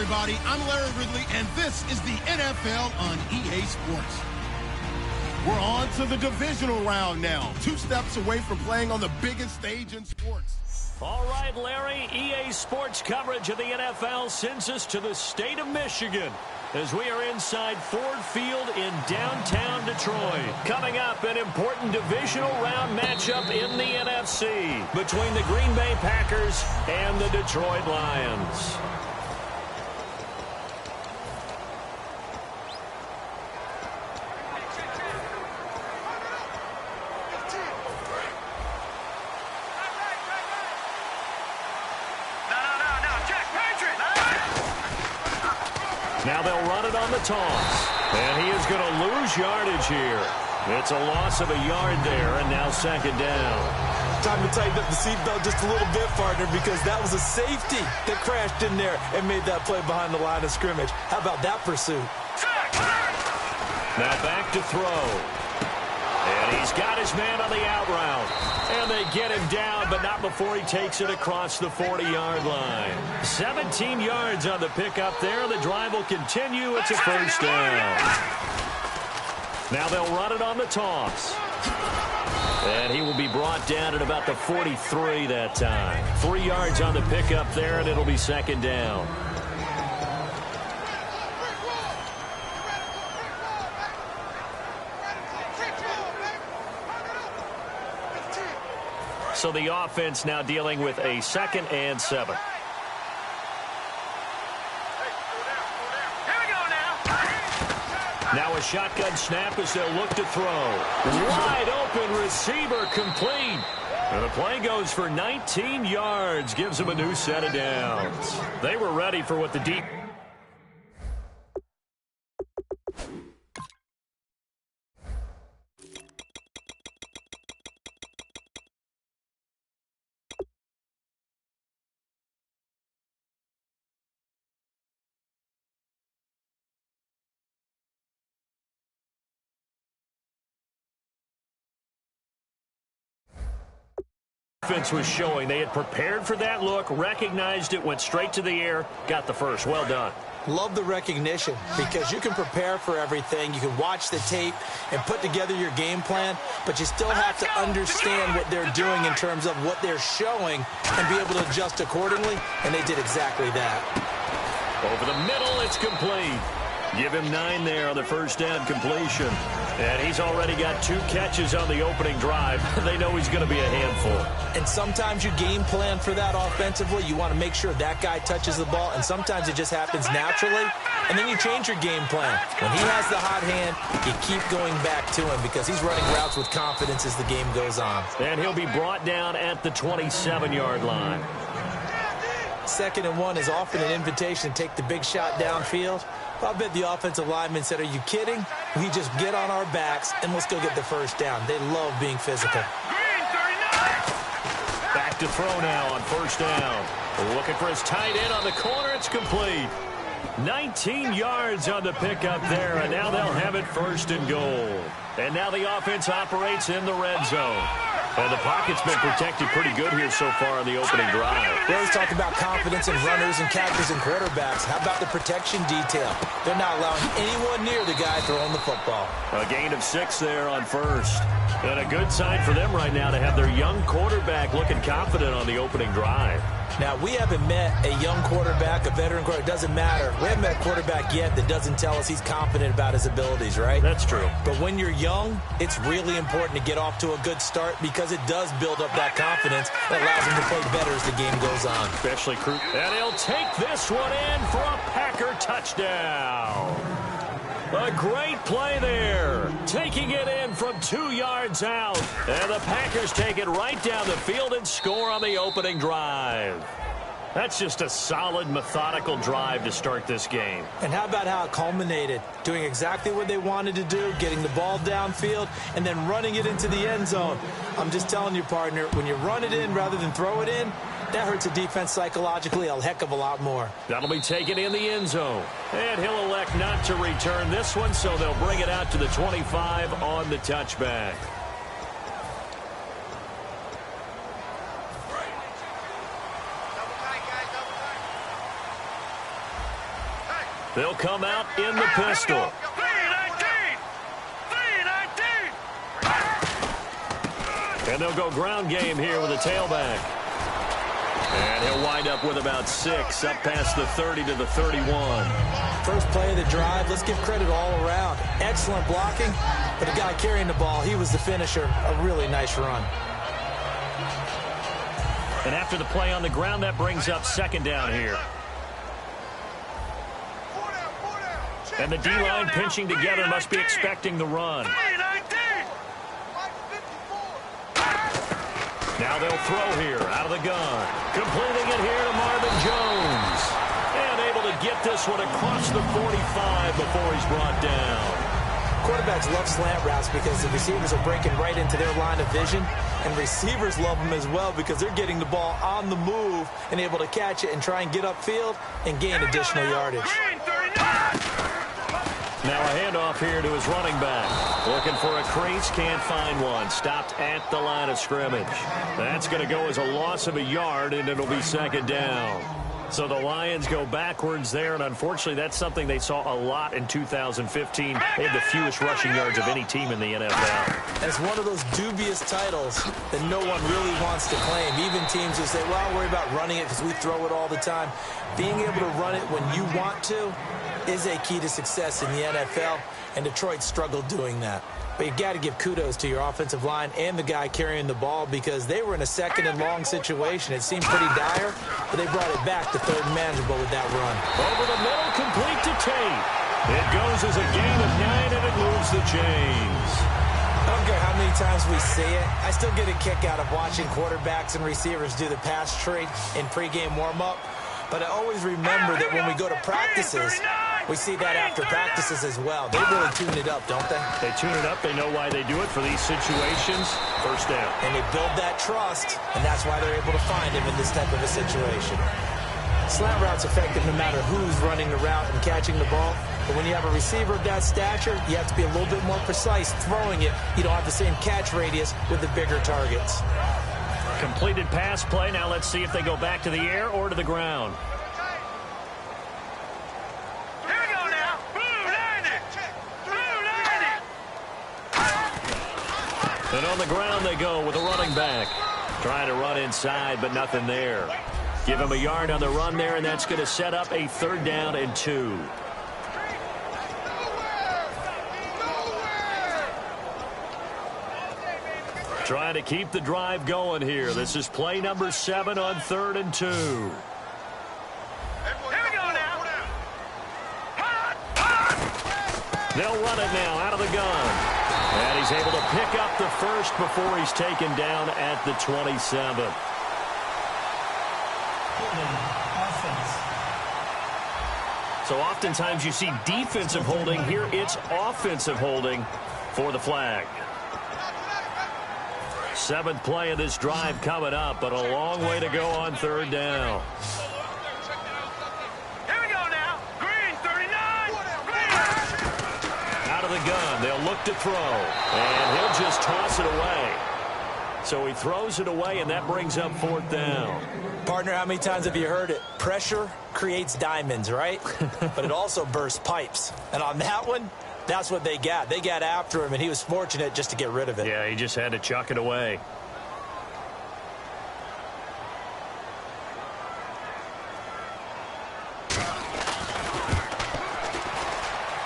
everybody. I'm Larry Ridley, and this is the NFL on EA Sports. We're on to the divisional round now. 2 steps away from playing on the biggest stage in sports. All right, Larry, EA Sports coverage of the NFL sends us to the state of Michigan as we are inside Ford Field in downtown Detroit. Coming up, an important divisional round matchup in the NFC between the Green Bay Packers and the Detroit Lions. Now they'll run it on the toss. And he is going to lose yardage here. It's a loss of a yard there, and now second down. Time to tighten up the seatbelt just a little bit, partner, because that was a safety that crashed in there and made that play behind the line of scrimmage. How about that pursuit? Now back to throw. And he's got his man on the out route. And they get him down, but not before he takes it across the 40-yard line. 17 yards on the pickup there. The drive will continue. It's a first down. Now they'll run it on the toss. And he will be brought down at about the 43 that time. 3 yards on the pickup there, and it'll be second down. So the offense now dealing with a 2nd and 7. Now a shotgun snap as they'll look to throw. Wide open receiver complete. And the play goes for 19 yards. Gives them a new set of downs. They were ready for what the deep... Offense was showing. They had prepared for that look, recognized it, went straight to the air, got the first. Well done. Love the recognition because you can prepare for everything. You can watch the tape and put together your game plan, but you still have to understand what they're doing in terms of what they're showing and be able to adjust accordingly, and they did exactly that. Over the middle, it's complete. Give him 9 there on the first down completion. And he's already got 2 catches on the opening drive. They know he's going to be a handful. And sometimes you game plan for that offensively. You want to make sure that guy touches the ball, and sometimes it just happens naturally. And then you change your game plan. When he has the hot hand, you keep going back to him because he's running routes with confidence as the game goes on. And he'll be brought down at the 27-yard line. 2nd and 1 is often an invitation to take the big shot downfield. I bet the offensive lineman said, are you kidding? We just get on our backs and let's go get the first down. They love being physical. Back to throw now on first down. Looking for his tight end on the corner. It's complete. 19 yards on the pickup there, and now they'll have it 1st and goal. And now the offense operates in the red zone. And the pocket's been protected pretty good here so far on the opening drive. We always talk about confidence in runners and catchers and quarterbacks. How about the protection detail? They're not allowing anyone near the guy throwing the football. A gain of 6 there on first. And a good sign for them right now to have their young quarterback looking confident on the opening drive. Now, we haven't met a young quarterback, a veteran quarterback. It doesn't matter. We haven't met a quarterback yet that doesn't tell us he's confident about his abilities, right? That's true. But when you're young, it's really important to get off to a good start because it does build up that confidence that allows him to play better as the game goes on. Especially Crew. And he'll take this one in for a Packer touchdown. A great play there. Taking it in from 2 yards out. And the Packers take it right down the field and score on the opening drive. That's just a solid, methodical drive to start this game. And how about how it culminated? Doing exactly what they wanted to do, getting the ball downfield, and then running it into the end zone. I'm just telling you, partner, when you run it in rather than throw it in, that hurts a defense psychologically a heck of a lot more. That'll be taken in the end zone. And he'll elect not to return this one, so they'll bring it out to the 25 on the touchback. They'll come out in the pistol. And they'll go ground game here with a tailback. And he'll wind up with about 6, up past the 30 to the 31. First play of the drive, let's give credit all around. Excellent blocking, but the guy carrying the ball, he was the finisher. A really nice run. And after the play on the ground, that brings up second down here. And the D-line pinching together must be expecting the run. Now they'll throw here out of the gun. Completing it here to Marvin Jones. And able to get this one across the 45 before he's brought down. Quarterbacks love slant routes because the receivers are breaking right into their line of vision. And receivers love them as well because they're getting the ball on the move and able to catch it and try and get upfield and gain additional yardage. Now a handoff here to his running back. Looking for a crease, can't find one. Stopped at the line of scrimmage. That's going to go as a loss of a yard, and it'll be second down. So the Lions go backwards there, and unfortunately that's something they saw a lot in 2015. They had the fewest rushing yards of any team in the NFL. It's one of those dubious titles that no one really wants to claim. Even teams who say, well, I'll worry about running it because we throw it all the time. Being able to run it when you want to is a key to success in the NFL, and Detroit struggled doing that. But you got to give kudos to your offensive line and the guy carrying the ball because they were in a second and long situation. It seemed pretty dire, but they brought it back to third and manageable with that run. Over the middle, complete to Tate. It goes as a gain of 9, and it moves the chains. I don't care how many times we see it. I still get a kick out of watching quarterbacks and receivers do the pass tree in pregame warm-up. But I always remember that when we go to practices, we see that after practices as well. They really tune it up, don't they? They tune it up. They know why they do it for these situations. First down. And they build that trust, and that's why they're able to find him in this type of a situation. Slant route's effective no matter who's running the route and catching the ball. But when you have a receiver of that stature, you have to be a little bit more precise throwing it. You don't have the same catch radius with the bigger targets. Completed pass play. Now let's see if they go back to the air or to the ground. Here we go now. And on the ground they go with a running back. Trying to run inside, but nothing there. Give him a yard on the run there, and that's going to set up a 3rd down and 2. Trying to keep the drive going here. This is play number 7 on 3rd and 2. Here we go now. They'll run it now out of the gun. And he's able to pick up the first before he's taken down at the 27. So oftentimes you see defensive holding. Here it's offensive holding for the flag. 7th play of this drive coming up, but a long way to go on 3rd down. Here we go now. Green, 39. Out of the gun, they'll look to throw, and he'll just toss it away. So he throws it away, and that brings up 4th down. Partner, how many times have you heard it? Pressure creates diamonds, right? But it also bursts pipes. And on that one, that's what they got. They got after him, and he was fortunate just to get rid of it. Yeah, he just had to chuck it away.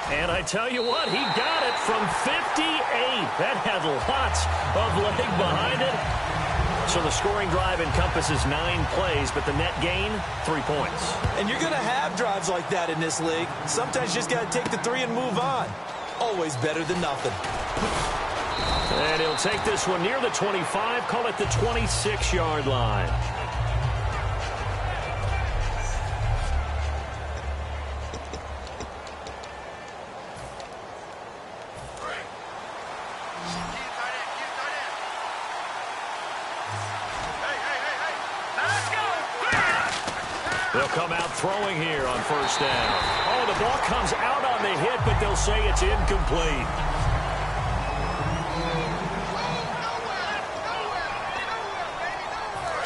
And I tell you what, he got it from 58. That had lots of leg behind it. So the scoring drive encompasses 9 plays, but the net gain, 3 points. And you're going to have drives like that in this league. Sometimes you just got to take the 3 and move on. Always better than nothing. And he'll take this one near the 25, call it the 26-yard line. They'll come out throwing here on 1st down. Oh, the ball comes out on the hit, but they'll say it's incomplete.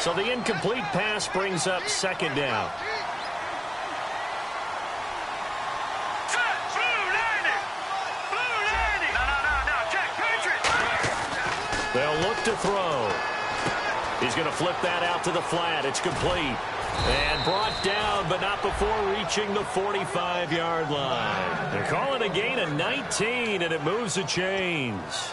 So the incomplete pass brings up 2nd down. They'll look to throw. He's going to flip that out to the flat. It's complete. And brought down, but not before reaching the 45-yard line. They're calling a gain of 19, and it moves the chains.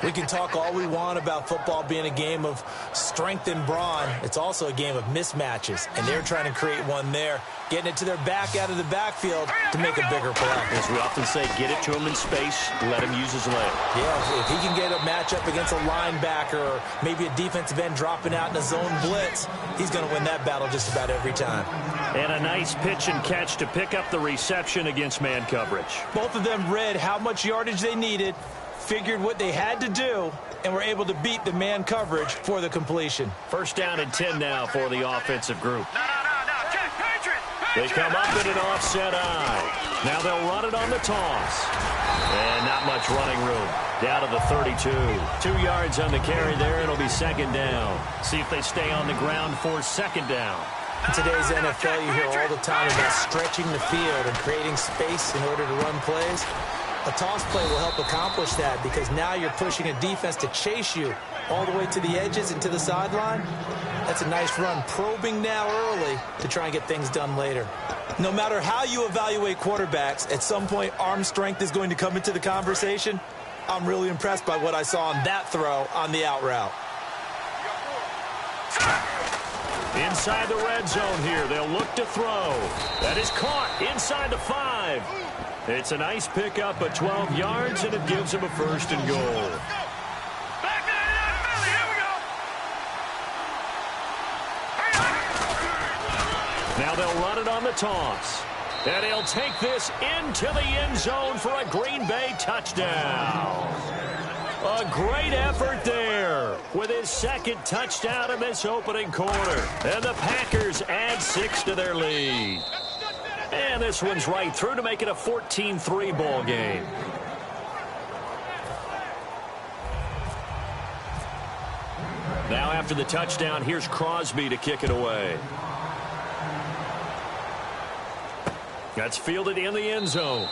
We can talk all we want about football being a game of strength and brawn. It's also a game of mismatches, and they're trying to create one there, getting it to their back out of the backfield to make a bigger play. As we often say, get it to him in space, let him use his leg. Yeah, if he can get a matchup against a linebacker or maybe a defensive end dropping out in a zone blitz, he's going to win that battle just about every time. And a nice pitch and catch to pick up the reception against man coverage. Both of them read how much yardage they needed, figured what they had to do, and were able to beat the man coverage for the completion. First down and 10 now for the offensive group. No. They come up in an offset eye. Now they'll run it on the toss. And not much running room. Down to the 32. 2 yards on the carry there. It'll be second down. See if they stay on the ground for second down. In today's NFL, you hear all the time about stretching the field and creating space in order to run plays. A toss play will help accomplish that because now you're pushing a defense to chase you all the way to the edges and to the sideline. That's a nice run, probing now early to try and get things done later. No matter how you evaluate quarterbacks, at some point arm strength is going to come into the conversation. I'm really impressed by what I saw on that throw on the out route. Inside the red zone here, they'll look to throw. That is caught inside the 5. It's a nice pickup of 12 yards, and it gives them a first and goal. Back there, Philly, here we go. Now they'll run it on the toss. And he'll take this into the end zone for a Green Bay touchdown. A great effort there with his second touchdown in this opening quarter. And the Packers add 6 to their lead. And this one's right through to make it a 14-3 ball game. Now after the touchdown, here's Crosby to kick it away. That's fielded in the end zone.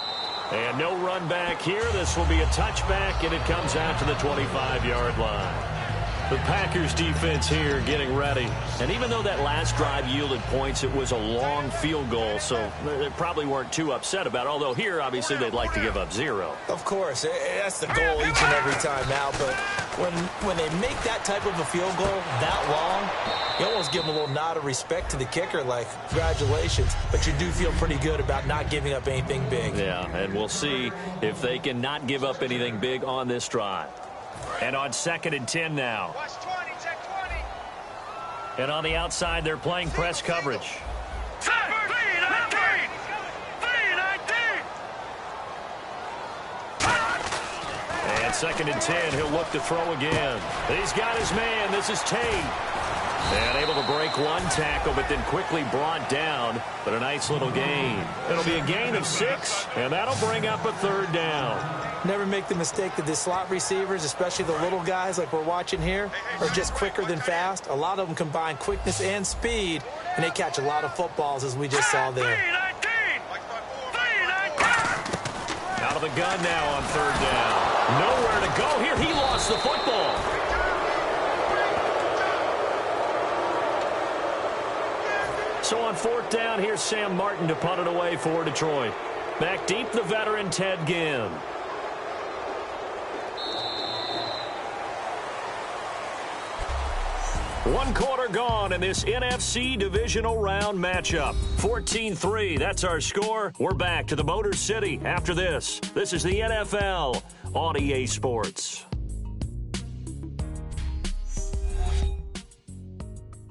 And no run back here. This will be a touchback, and it comes out to the 25-yard line. The Packers defense here getting ready. And even though that last drive yielded points, it was a long field goal, so they probably weren't too upset about it. Although here, obviously, they'd like to give up 0. Of course, that's the goal each and every time out. But when they make that type of a field goal that long, you almost give them a little nod of respect to the kicker, like, congratulations. But you do feel pretty good about not giving up anything big. Yeah, and we'll see if they can not give up anything big on this drive. And on 2nd and 10 now. Watch 20, check 20. And on the outside, they're playing press coverage. And 2nd and 10, he'll look to throw again. He's got his man. This is Tate. And able to break one tackle, but then quickly brought down. But a nice little gain. It'll be a gain of 6, and that'll bring up a 3rd down. Never make the mistake that the slot receivers, especially the little guys like we're watching here, are just quicker than fast. A lot of them combine quickness and speed, and they catch a lot of footballs, as we just saw there. Out of the gun now on 3rd down. Nowhere to go here. He lost the football. So on 4th down, here's Sam Martin to punt it away for Detroit. Back deep, the veteran Ted Ginn. One quarter gone in this NFC divisional round matchup. 14-3, that's our score. We're back to the Motor City after this. This is the NFL on EA Sports.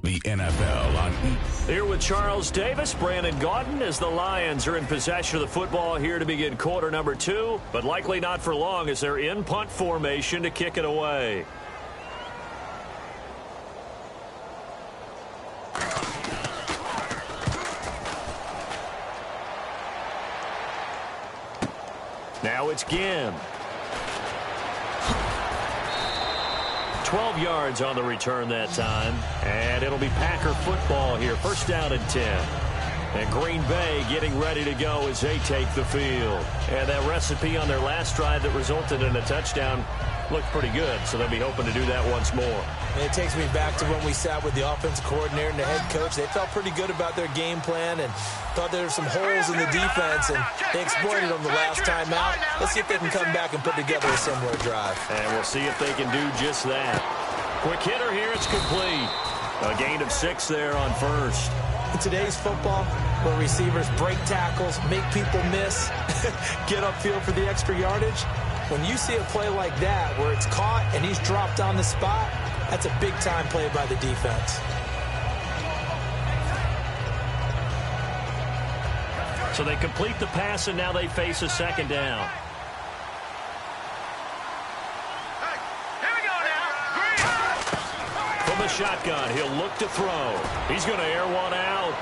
The NFL on Here with Charles Davis, Brandon Gaudin, as the Lions are in possession of the football here to begin quarter number 2, but likely not for long as they're in punt formation to kick it away. Now it's Ginn. 12 yards on the return that time. And it'll be Packer football here. First down and 10. And Green Bay getting ready to go as they take the field. And that recipe on their last drive that resulted in a touchdown looked pretty good, so they'll be hoping to do that once more. And it takes me back to when we sat with the offensive coordinator and the head coach. They felt pretty good about their game plan and thought there were some holes in the defense, and they exploited them the last time out. Let's see if they can come back and put together a similar drive. And we'll see if they can do just that. Quick hitter here, it's complete. A gain of 6 there on first. In today's football, where receivers break tackles, make people miss, get upfield for the extra yardage, when you see a play like that where it's caught and he's dropped on the spot, that's a big-time play by the defense. So they complete the pass, and now they face a second down. From the shotgun, he'll look to throw. He's going to air one out.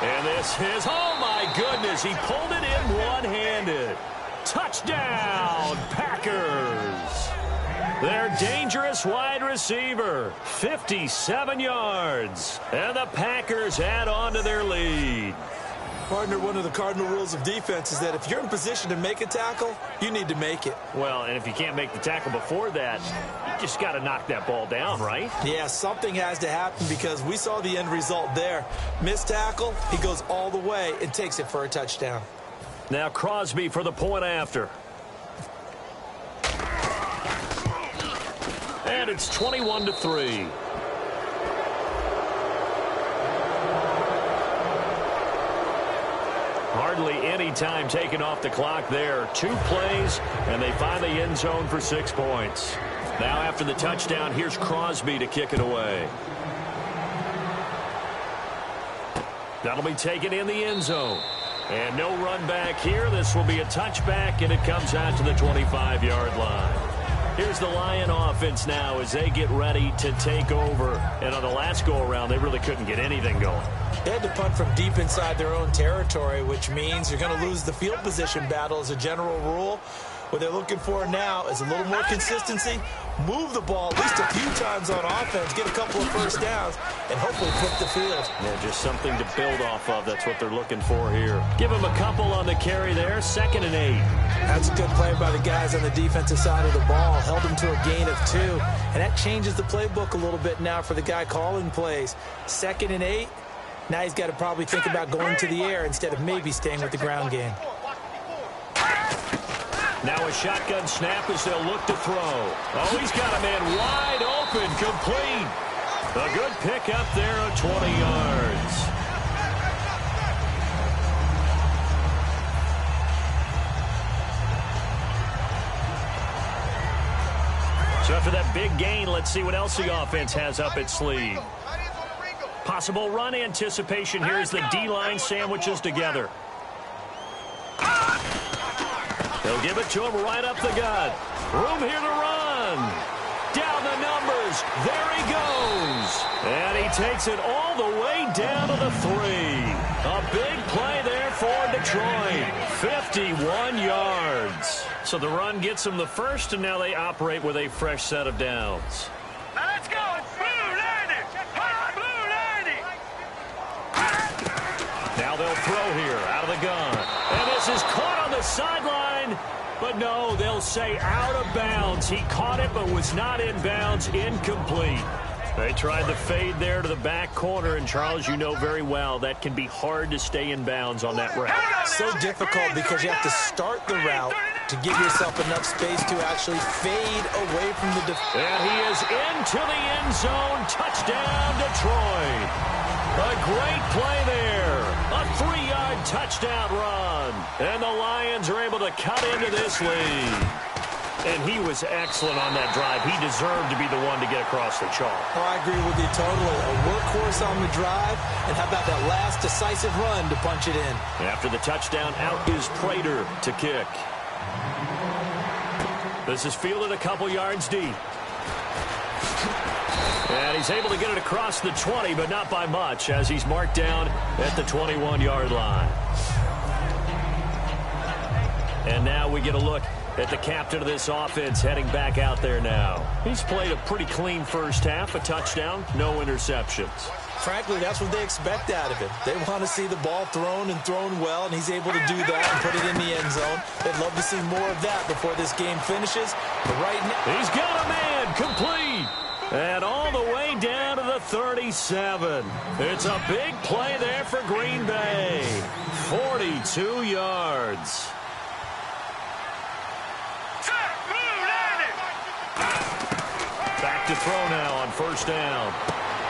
And this is, oh my goodness, he pulled it in one-handed. Touchdown, Packers. Their dangerous wide receiver, 57 yards. And the Packers add on to their lead. Partner, one of the cardinal rules of defense is that if you're in position to make a tackle, you need to make it. Well, and if you can't make the tackle before that, you just got to knock that ball down, right? Yeah, something has to happen because we saw the end result there. Missed tackle, he goes all the way and takes it for a touchdown. Now Crosby for the point after. And it's 21-3. Hardly any time taken off the clock there. 2 plays, and they find the end zone for 6 points. Now after the touchdown, here's Crosby to kick it away. That'll be taken in the end zone. And no run back here. This will be a touchback, and it comes out to the 25-yard line. Here's the Lion offense now as they get ready to take over. And on the last go-around, they really couldn't get anything going. They had to punt from deep inside their own territory, which means you're going to lose the field position battle as a general rule. What they're looking for now is a little more consistency, move the ball at least a few times on offense, get a couple of first downs, and hopefully flip the field. Yeah, just something to build off of. That's what they're looking for here. Give them a couple on the carry there. 2nd and 8. That's a good play by the guys on the defensive side of the ball. Held them to a gain of 2. And that changes the playbook a little bit now for the guy calling plays. 2nd and 8. Now he's got to probably think about going to the air instead of maybe staying with the ground game. Now a shotgun snap as they'll look to throw. Oh, he's got a man wide open, complete. A good pick up there of 20 yards. So after that big gain, let's see what else the offense has up its sleeve. Possible run anticipation here as the D-line sandwiches together. They'll give it to him right up the gut. Room here to run. Down the numbers. There he goes. And he takes it all the way down to the 3. A big play there for Detroit. 51 yards. So the run gets them the first, and now they operate with a fresh set of downs. Now let's go. Blue 90. Blue 90. Now they'll throw here out of the gun. And this is caught on the sideline. But no, they'll say out of bounds. He caught it but was not in bounds. Incomplete. They tried the fade there to the back corner. And, Charles, you know very well that can be hard to stay in bounds on that route. So difficult because you have to start the route to give yourself enough space to actually fade away from the defense. And he is into the end zone. Touchdown, Detroit. A great play there. A 3-yard touchdown run. And the Lions are able to cut into this lead. And he was excellent on that drive. He deserved to be the one to get across the chalk. Oh, I agree with you totally. A workhorse on the drive. And how about that last decisive run to punch it in? After the touchdown, out is Prater to kick. This is fielded a couple yards deep. And he's able to get it across the 20, but not by much, as he's marked down at the 21-yard line. And now we get a look at the captain of this offense heading back out there now. He's played a pretty clean first half, a touchdown, no interceptions. Frankly, that's what they expect out of him. They want to see the ball thrown and thrown well, and he's able to do that and put it in the end zone. They'd love to see more of that before this game finishes. But right now, he's got a man complete. And all the way down to the 37. It's a big play there for Green Bay. 42 yards. Back to throw now on first down.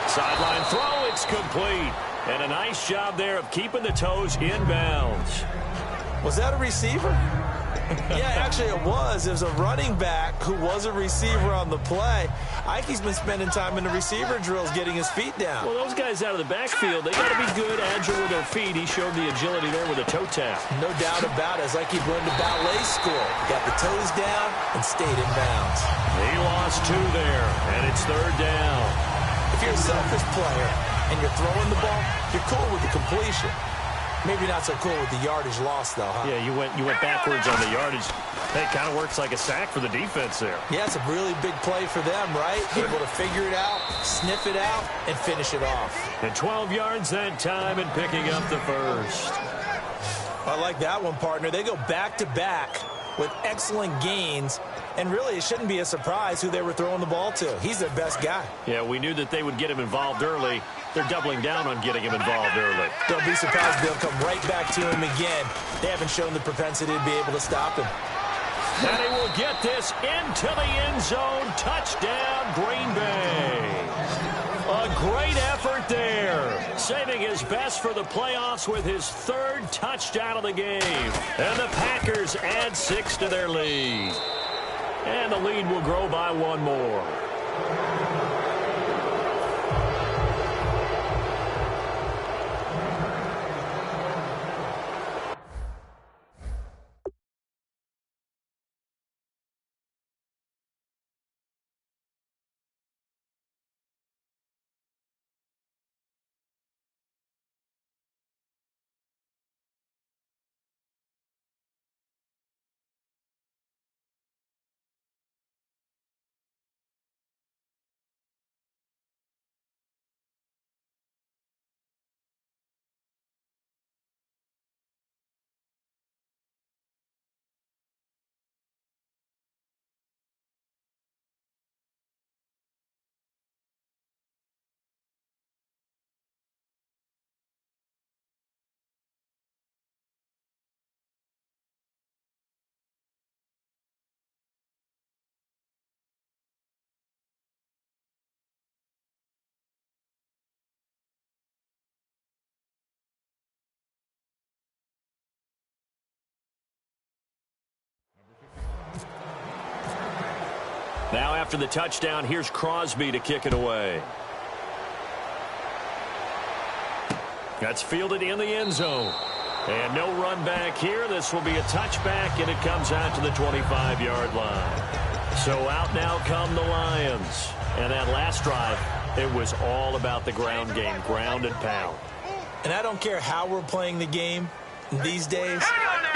Sideline throw, it's complete. And a nice job there of keeping the toes inbounds. Was that a receiver? Yeah, actually it was. It was a running back who was a receiver on the play. Ikey's been spending time in the receiver drills getting his feet down. Well, those guys out of the backfield, they got to be good, agile with their feet. He showed the agility there with a toe tap. No doubt about it. It's like he learned to ballet school. Got the toes down and stayed in bounds. He lost 2 there, and it's third down. If you're a selfish player and you're throwing the ball, you're cool with the completion. Maybe not so cool with the yardage loss, though, huh? Yeah, you went backwards on the yardage. Hey, it kind of works like a sack for the defense there. Yeah, it's a really big play for them, right? Able to figure it out, sniff it out, and finish it off. And 12 yards that time and picking up the first. I like that one, partner. They go back-to-back with excellent gains. And really, it shouldn't be a surprise who they were throwing the ball to. He's their best guy. Yeah, we knew that they would get him involved early. They're doubling down on getting him involved early. Don't be surprised they'll come right back to him again. They haven't shown the propensity to be able to stop him. And he will get this into the end zone. Touchdown, Green Bay. A great effort there. Saving his best for the playoffs with his 3rd touchdown of the game. And the Packers add 6 to their lead. And the lead will grow by 1 more. Now after the touchdown, here's Crosby to kick it away. That's fielded in the end zone. And no run back here. This will be a touchback, and it comes out to the 25-yard line. So out now come the Lions. And that last drive, it was all about the ground game, ground and pound. And I don't care how we're playing the game these days,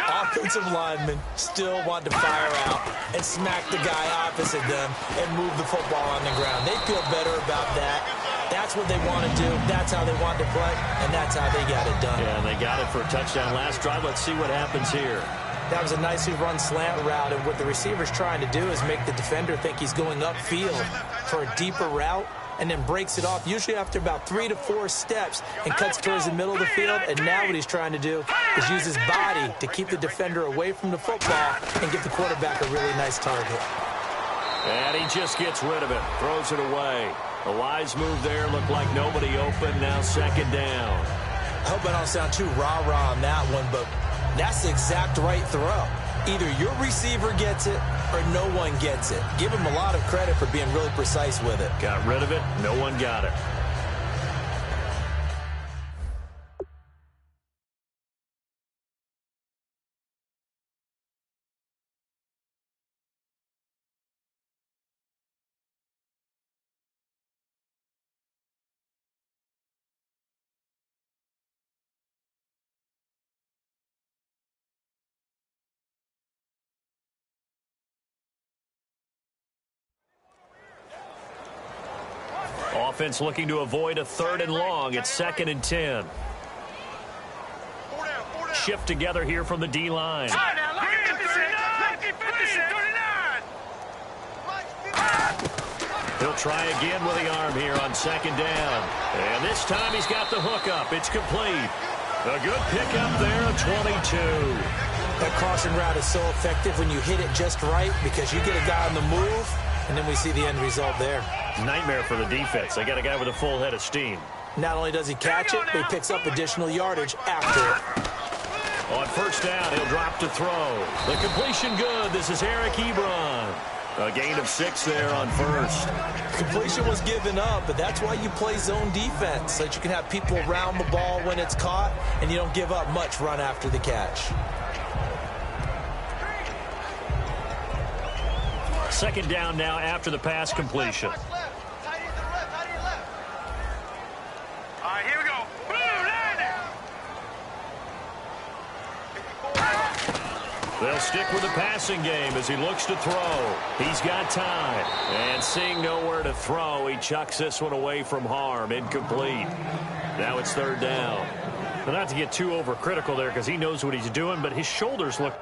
offensive linemen still want to fire out and smack the guy opposite them and move the football on the ground. They feel better about that. That's what they want to do. That's how they want to play, and that's how they got it done. Yeah, and they got it for a touchdown last drive. Let's see what happens here. That was a nicely run slant route, and what the receiver's trying to do is make the defender think he's going upfield for a deeper route, and then breaks it off, usually after about 3 to 4 steps, and cuts towards the middle of the field. And now what he's trying to do is use his body to keep the defender away from the football and give the quarterback a really nice target. And he just gets rid of it, throws it away. A wise move there, looked like nobody open, now 2nd down. I hope I don't sound too rah-rah on that one, but that's the exact right throw. Either your receiver gets it or no one gets it. Give him a lot of credit for being really precise with it. Got rid of it. No one got it. offense looking to avoid a 3rd and long. It's 2nd and 10. Shift together here from the D-line. He'll try again with the arm here on 2nd down. And this time he's got the hook up. It's complete. A good pickup there, a 22. That crossing route is so effective when you hit it just right because you get a guy on the move, and then we see the end result there. Nightmare for the defense. They got a guy with a full head of steam. Not only does he catch it, but he picks up additional yardage after it. On 1st down, he'll drop to throw. The completion good. This is Eric Ebron. A gain of 6 there on 1st. Completion was given up, but that's why you play zone defense, so that you can have people around the ball when it's caught, and you don't give up much run after the catch. 2nd down now after the pass completion. All right, here we go. Blue line. They'll stick with the passing game as he looks to throw. He's got time. And seeing nowhere to throw, he chucks this one away from harm. Incomplete. Now it's 3rd down. Now, not to get too overcritical there because he knows what he's doing, but his shoulders look...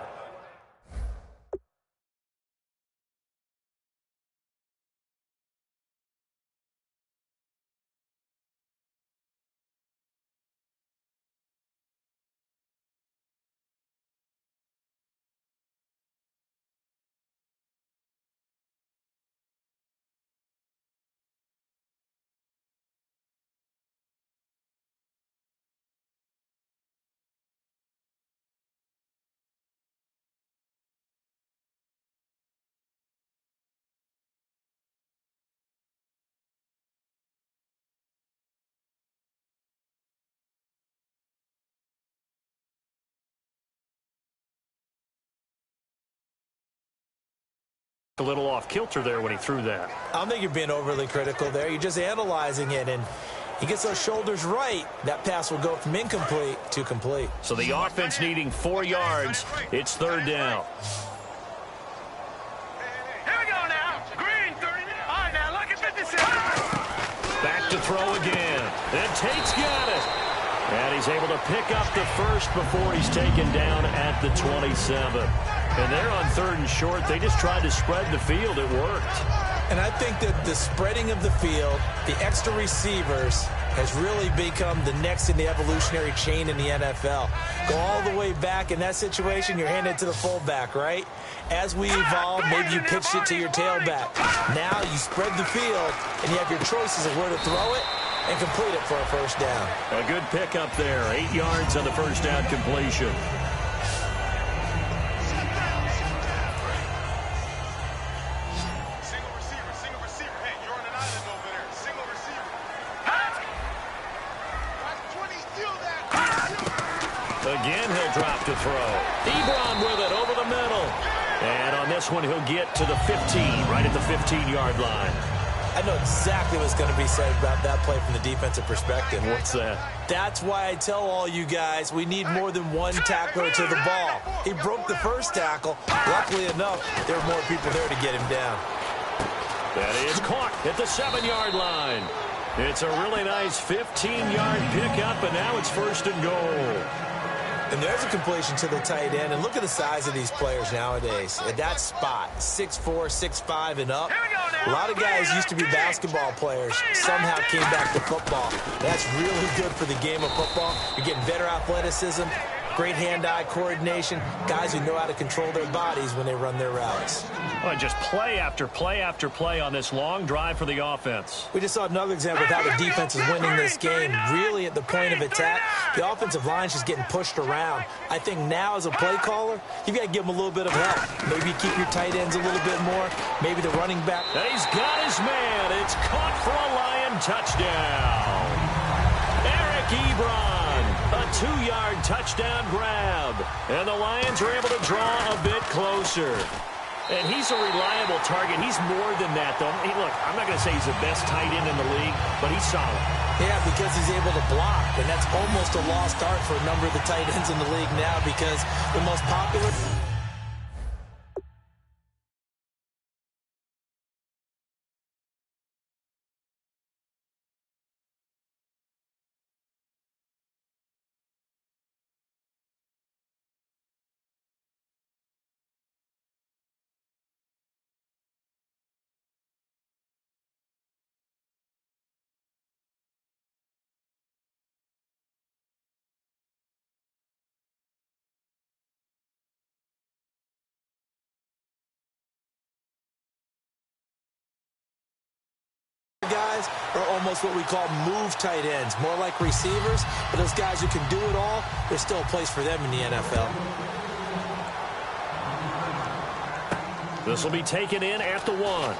a little off kilter there when he threw that. I don't think you're being overly critical there. You're just analyzing it, and he gets those shoulders right. That pass will go from incomplete to complete. So the offense needing 4 yards. It's 3rd down. Here we go now. Green 30. All right, now look at 57. Back to throw again. And Tate's got it. And he's able to pick up the 1st before he's taken down at the 27. And they're on 3rd and short. They just tried to spread the field. It worked. And I think that the spreading of the field, the extra receivers, has really become the next in the evolutionary chain in the NFL. Go all the way back. In that situation, you're handed to the fullback, right? As we evolve, maybe you pitched it to your tailback. Now you spread the field, and you have your choices of where to throw it and complete it for a 1st down. A good pickup there. 8 yards on the 1st down completion. Again, he'll drop to throw. Ebron with it over the middle. And on this one, he'll get to the 15, right at the 15-yard line. I know exactly what's going to be said about that play from the defensive perspective. What's that? That's why I tell all you guys we need more than one tackler to the ball. He broke the 1st tackle. Luckily enough, there were more people there to get him down. That is caught at the 7-yard line. It's a really nice 15-yard pickup, and now it's 1st and goal. And there's a completion to the tight end. And look at the size of these players nowadays. At that spot, 6'4", 6'5", and up. A lot of guys used to be basketball players. Somehow came back to football. That's really good for the game of football. You're getting better athleticism, great hand-eye coordination, guys who know how to control their bodies when they run their routes. Well, just play after play after play on this long drive for the offense. We just saw another example of how the defense is winning this game. Really at the point of attack, the offensive line's just getting pushed around. I think now as a play caller, you've got to give them a little bit of help. Maybe keep your tight ends a little bit more. Maybe the running back. And he's got his man. It's caught for a Lion touchdown. Eric Ebron, a 2-yard touchdown grab. And the Lions are able to draw a bit closer. And he's a reliable target. He's more than that, though. Hey, look, I'm not going to say he's the best tight end in the league, but he's solid. Yeah, because he's able to block, and that's almost a lost art for a number of the tight ends in the league now because the most popular... guys are almost what we call move tight ends, more like receivers, but those guys who can do it all, there's still a place for them in the NFL. This will be taken in at the 1.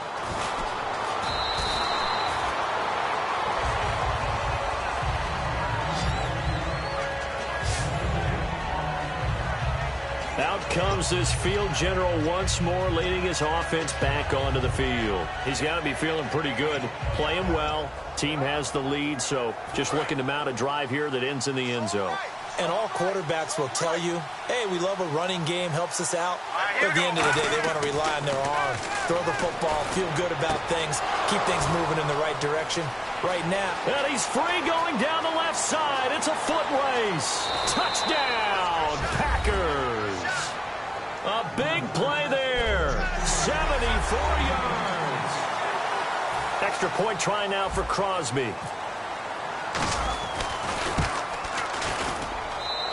Out comes this field general once more, leading his offense back onto the field. He's got to be feeling pretty good, playing well. Team has the lead, so just looking to mount a drive here that ends in the end zone. And all quarterbacks will tell you, hey, we love a running game, helps us out. But at the end of the day, they want to rely on their arm, throw the football, feel good about things, keep things moving in the right direction. Right now. And he's free going down the left side. It's a foot race. Touchdown, Packers. A big play there. 74 yards. Extra point try now for Crosby.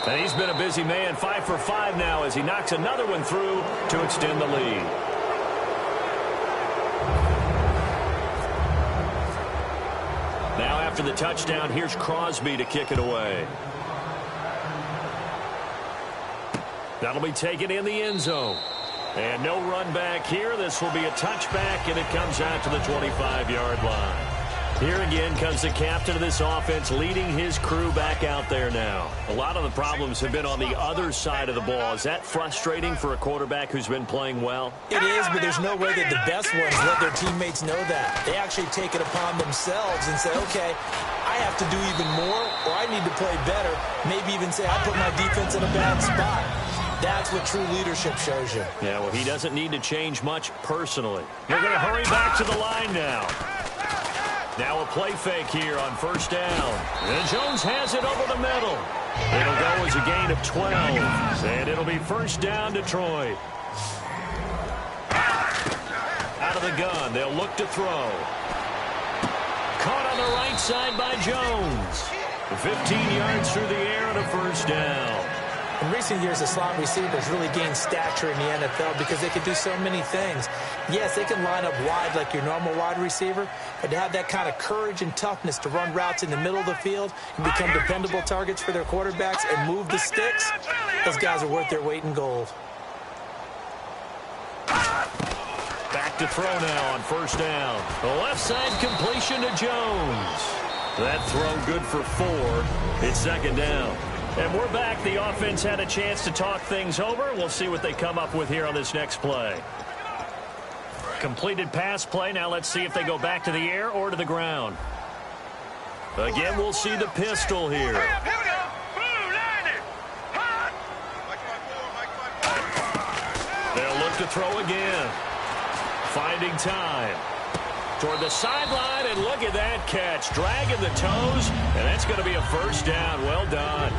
And he's been a busy man, 5 for 5 now as he knocks another one through to extend the lead. Now after the touchdown, here's Crosby to kick it away. That'll be taken in the end zone. And no run back here. This will be a touchback, and it comes out to the 25-yard line. Here again comes the captain of this offense, leading his crew back out there now. A lot of the problems have been on the other side of the ball. Is that frustrating for a quarterback who's been playing well? It is, but there's no way that the best ones let their teammates know that. They actually take it upon themselves and say, okay, I have to do even more, or I need to play better. Maybe even say, I put my defense in a bad spot. That's what true leadership shows you. Yeah, well, he doesn't need to change much personally. They're going to hurry back to the line now. Now a play fake here on first down. And Jones has it over the middle. It'll go as a gain of 12. And it'll be first down, Detroit. Out of the gun, they'll look to throw. Caught on the right side by Jones. 15 yards through the air and a first down. In recent years, the slot receivers really gained stature in the NFL because they can do so many things. Yes, they can line up wide like your normal wide receiver, but to have that kind of courage and toughness to run routes in the middle of the field and become dependable targets for their quarterbacks and move the sticks, those guys are worth their weight in gold. Back to throw now on first down. The left side completion to Jones. That throw good for 4. It's second down. And we're back. The offense had a chance to talk things over. We'll see what they come up with here on this next play. Completed pass play. Now let's see if they go back to the air or to the ground. Again, we'll see the pistol here. They'll look to throw again. Finding time. Toward the sideline, and look at that catch. Dragging the toes, and that's going to be a first down. Well done.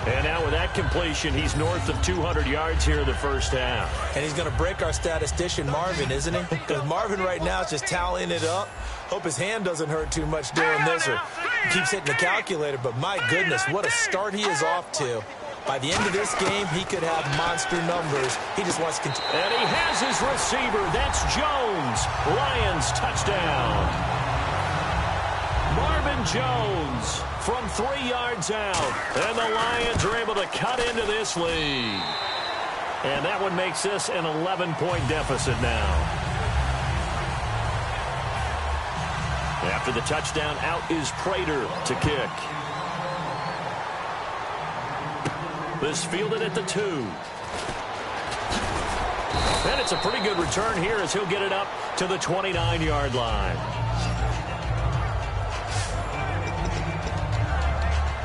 And now with that completion, he's north of 200 yards here in the first half. And he's going to break our statistician, Marvin, isn't he? Because Marvin right now is just tallying it up. Hope his hand doesn't hurt too much doing this, or he keeps hitting the calculator. But my goodness, what a start he is off to. By the end of this game, he could have monster numbers. He just wants to continue. And he has his receiver. That's Jones. Lions touchdown. Marvin Jones from 3 yards out. And the Lions are able to cut into this lead. And that one makes this an 11-point deficit now. After the touchdown, out is Prater to kick. This fielded at the 2. And it's a pretty good return here as he'll get it up to the 29-yard line.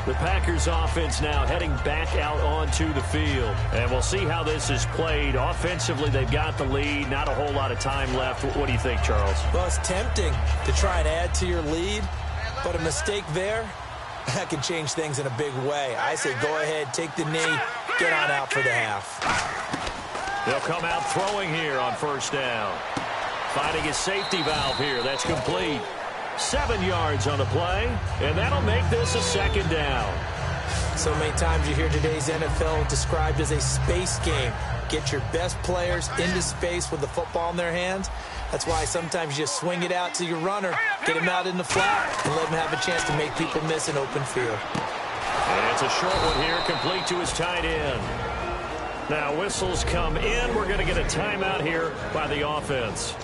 The Packers offense now heading back out onto the field. And we'll see how this is played. Offensively, they've got the lead. Not a whole lot of time left. What do you think, Charles? Well, it's tempting to try and add to your lead, but a mistake there, that can change things in a big way. I say go ahead, take the knee, get on out for the half. They'll come out throwing here on first down. Finding his safety valve here. That's complete. 7 yards on the play, and that'll make this a second down. So many times you hear today's NFL described as a space game. Get your best players into space with the football in their hands. That's why sometimes you just swing it out to your runner, get him out in the flat, and let him have a chance to make people miss an open field. And it's a short one here, complete to his tight end. Now whistles come in. We're going to get a timeout here by the offense.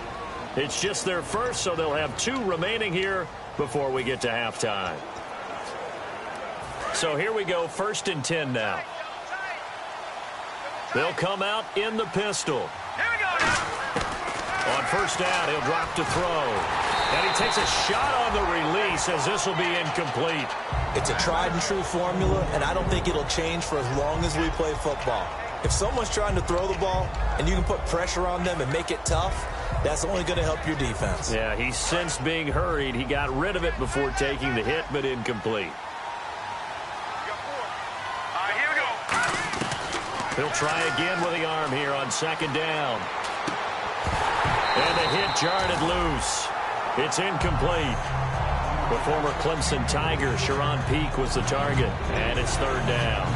It's just their first, so they'll have 2 remaining here before we get to halftime. So here we go, 1st and 10 now. They'll come out in the pistol. Here we go now. On 1st down, he'll drop to throw. And he takes a shot on the release as this will be incomplete. It's a tried and true formula, and I don't think it'll change for as long as we play football. If someone's trying to throw the ball and you can put pressure on them and make it tough, that's only going to help your defense. Yeah, he sensed being hurried. He got rid of it before taking the hit, but incomplete. Here we go. He'll try again with the arm here on 2nd down. And the hit jarred it loose. It's incomplete. The former Clemson Tiger, Sharon Peak, was the target. And it's 3rd down.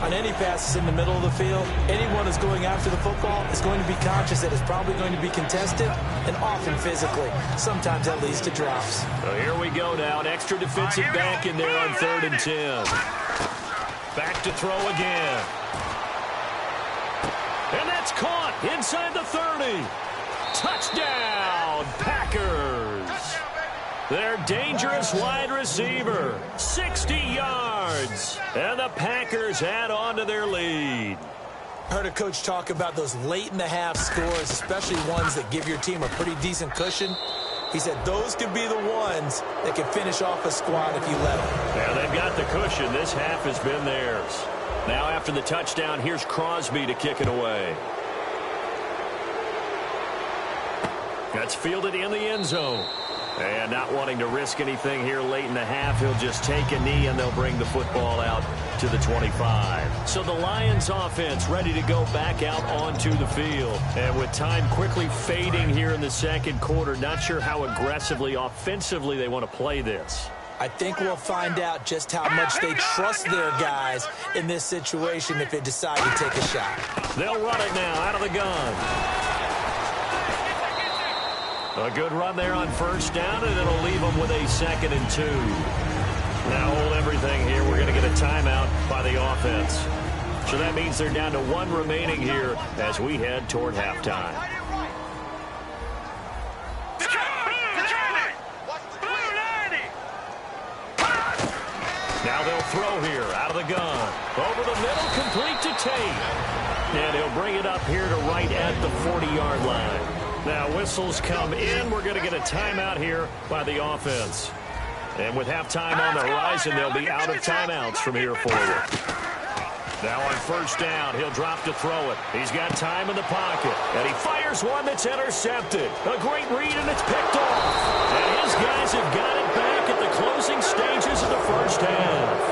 On any passes in the middle of the field, anyone who's going after the football is going to be conscious that it's probably going to be contested and often physically. Sometimes that leads to drops. So here we go now. An extra defensive back in there on 3rd and 10. Back to throw again. And that's caught inside the 30. Touchdown, Packers. Their dangerous wide receiver, 60 yards. And the Packers add on to their lead. I heard a coach talk about those late-in-the-half scores, especially ones that give your team a pretty decent cushion. He said those could be the ones that can finish off a squad if you let them. Yeah, they've got the cushion. This half has been theirs. Now after the touchdown, here's Crosby to kick it away. That's fielded in the end zone. And not wanting to risk anything here late in the half, he'll just take a knee and they'll bring the football out to the 25. So the Lions offense ready to go back out onto the field. And with time quickly fading here in the 2nd quarter, not sure how aggressively, offensively they want to play this. I think we'll find out just how much they trust their guys in this situation if they decide to take a shot. They'll run it now out of the gun. A good run there on 1st down, and it'll leave them with a 2nd and 2. Now hold everything here. We're going to get a timeout by the offense. So that means they're down to 1 remaining here as we head toward halftime. Now they'll throw here out of the gun. Over the middle, complete to Tate. And he'll bring it up here to right at the 40-yard line. Now whistles come in. We're going to get a timeout here by the offense. And with halftime on the horizon, they'll be out of timeouts from here forward. Now on 1st down, he'll drop to throw it. He's got time in the pocket. And he fires one that's intercepted. A great read, and it's picked off. And his guys have got it back at the closing stages of the 1st half.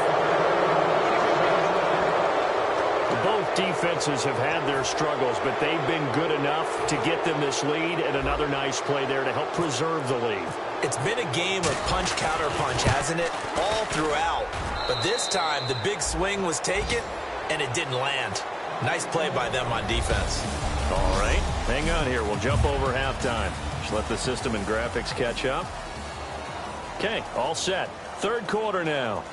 Both defenses have had their struggles, but they've been good enough to get them this lead, and another nice play there to help preserve the lead. It's been a game of punch-counter-punch, hasn't it? All throughout. But this time, the big swing was taken, and it didn't land. Nice play by them on defense. All right, hang on here. We'll jump over halftime. Just let the system and graphics catch up. Okay, all set. 3rd quarter now.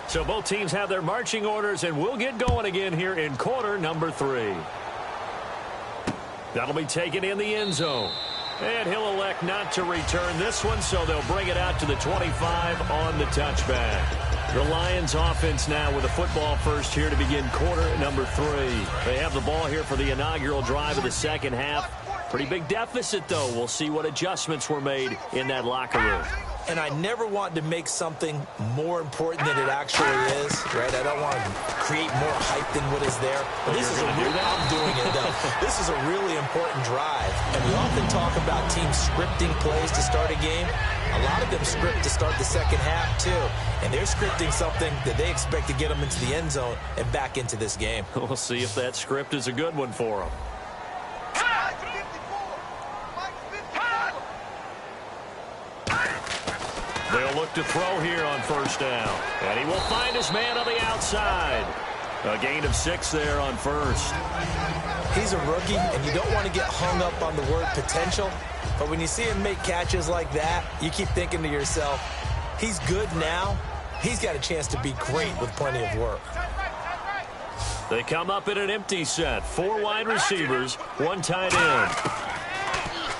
So both teams have their marching orders, and we'll get going again here in quarter number 3. That'll be taken in the end zone. And he'll elect not to return this one, so they'll bring it out to the 25 on the touchback. The Lions offense now with a football first here to begin quarter number 3. They have the ball here for the inaugural drive of the second half. Pretty big deficit, though. We'll see what adjustments were made in that locker room. And I never want to make something more important than it actually is, right? I don't want to create more hype than what is there. But this is I'm doing it, though. This is a really important drive. And we often talk about teams scripting plays to start a game. A lot of them script to start the second half, too. And they're scripting something that they expect to get them into the end zone and back into this game. We'll see if that script is a good one for them. They'll look to throw here on first down. And he will find his man on the outside. A gain of 6 there on first. He's a rookie, and you don't want to get hung up on the word potential. But when you see him make catches like that, you keep thinking to yourself, he's good now. He's got a chance to be great with plenty of work. They come up in an empty set. 4 wide receivers, 1 tight end.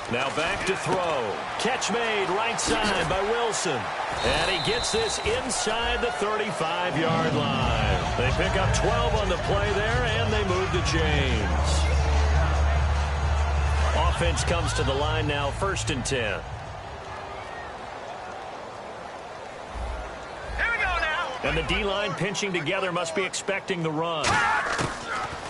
Now back to throw. Catch made right side by Wilson. And he gets this inside the 35-yard line. They pick up 12 on the play there, and they move the chains. Offense comes to the line now, 1st and 10. Here we go now. And the D-line pinching together must be expecting the run.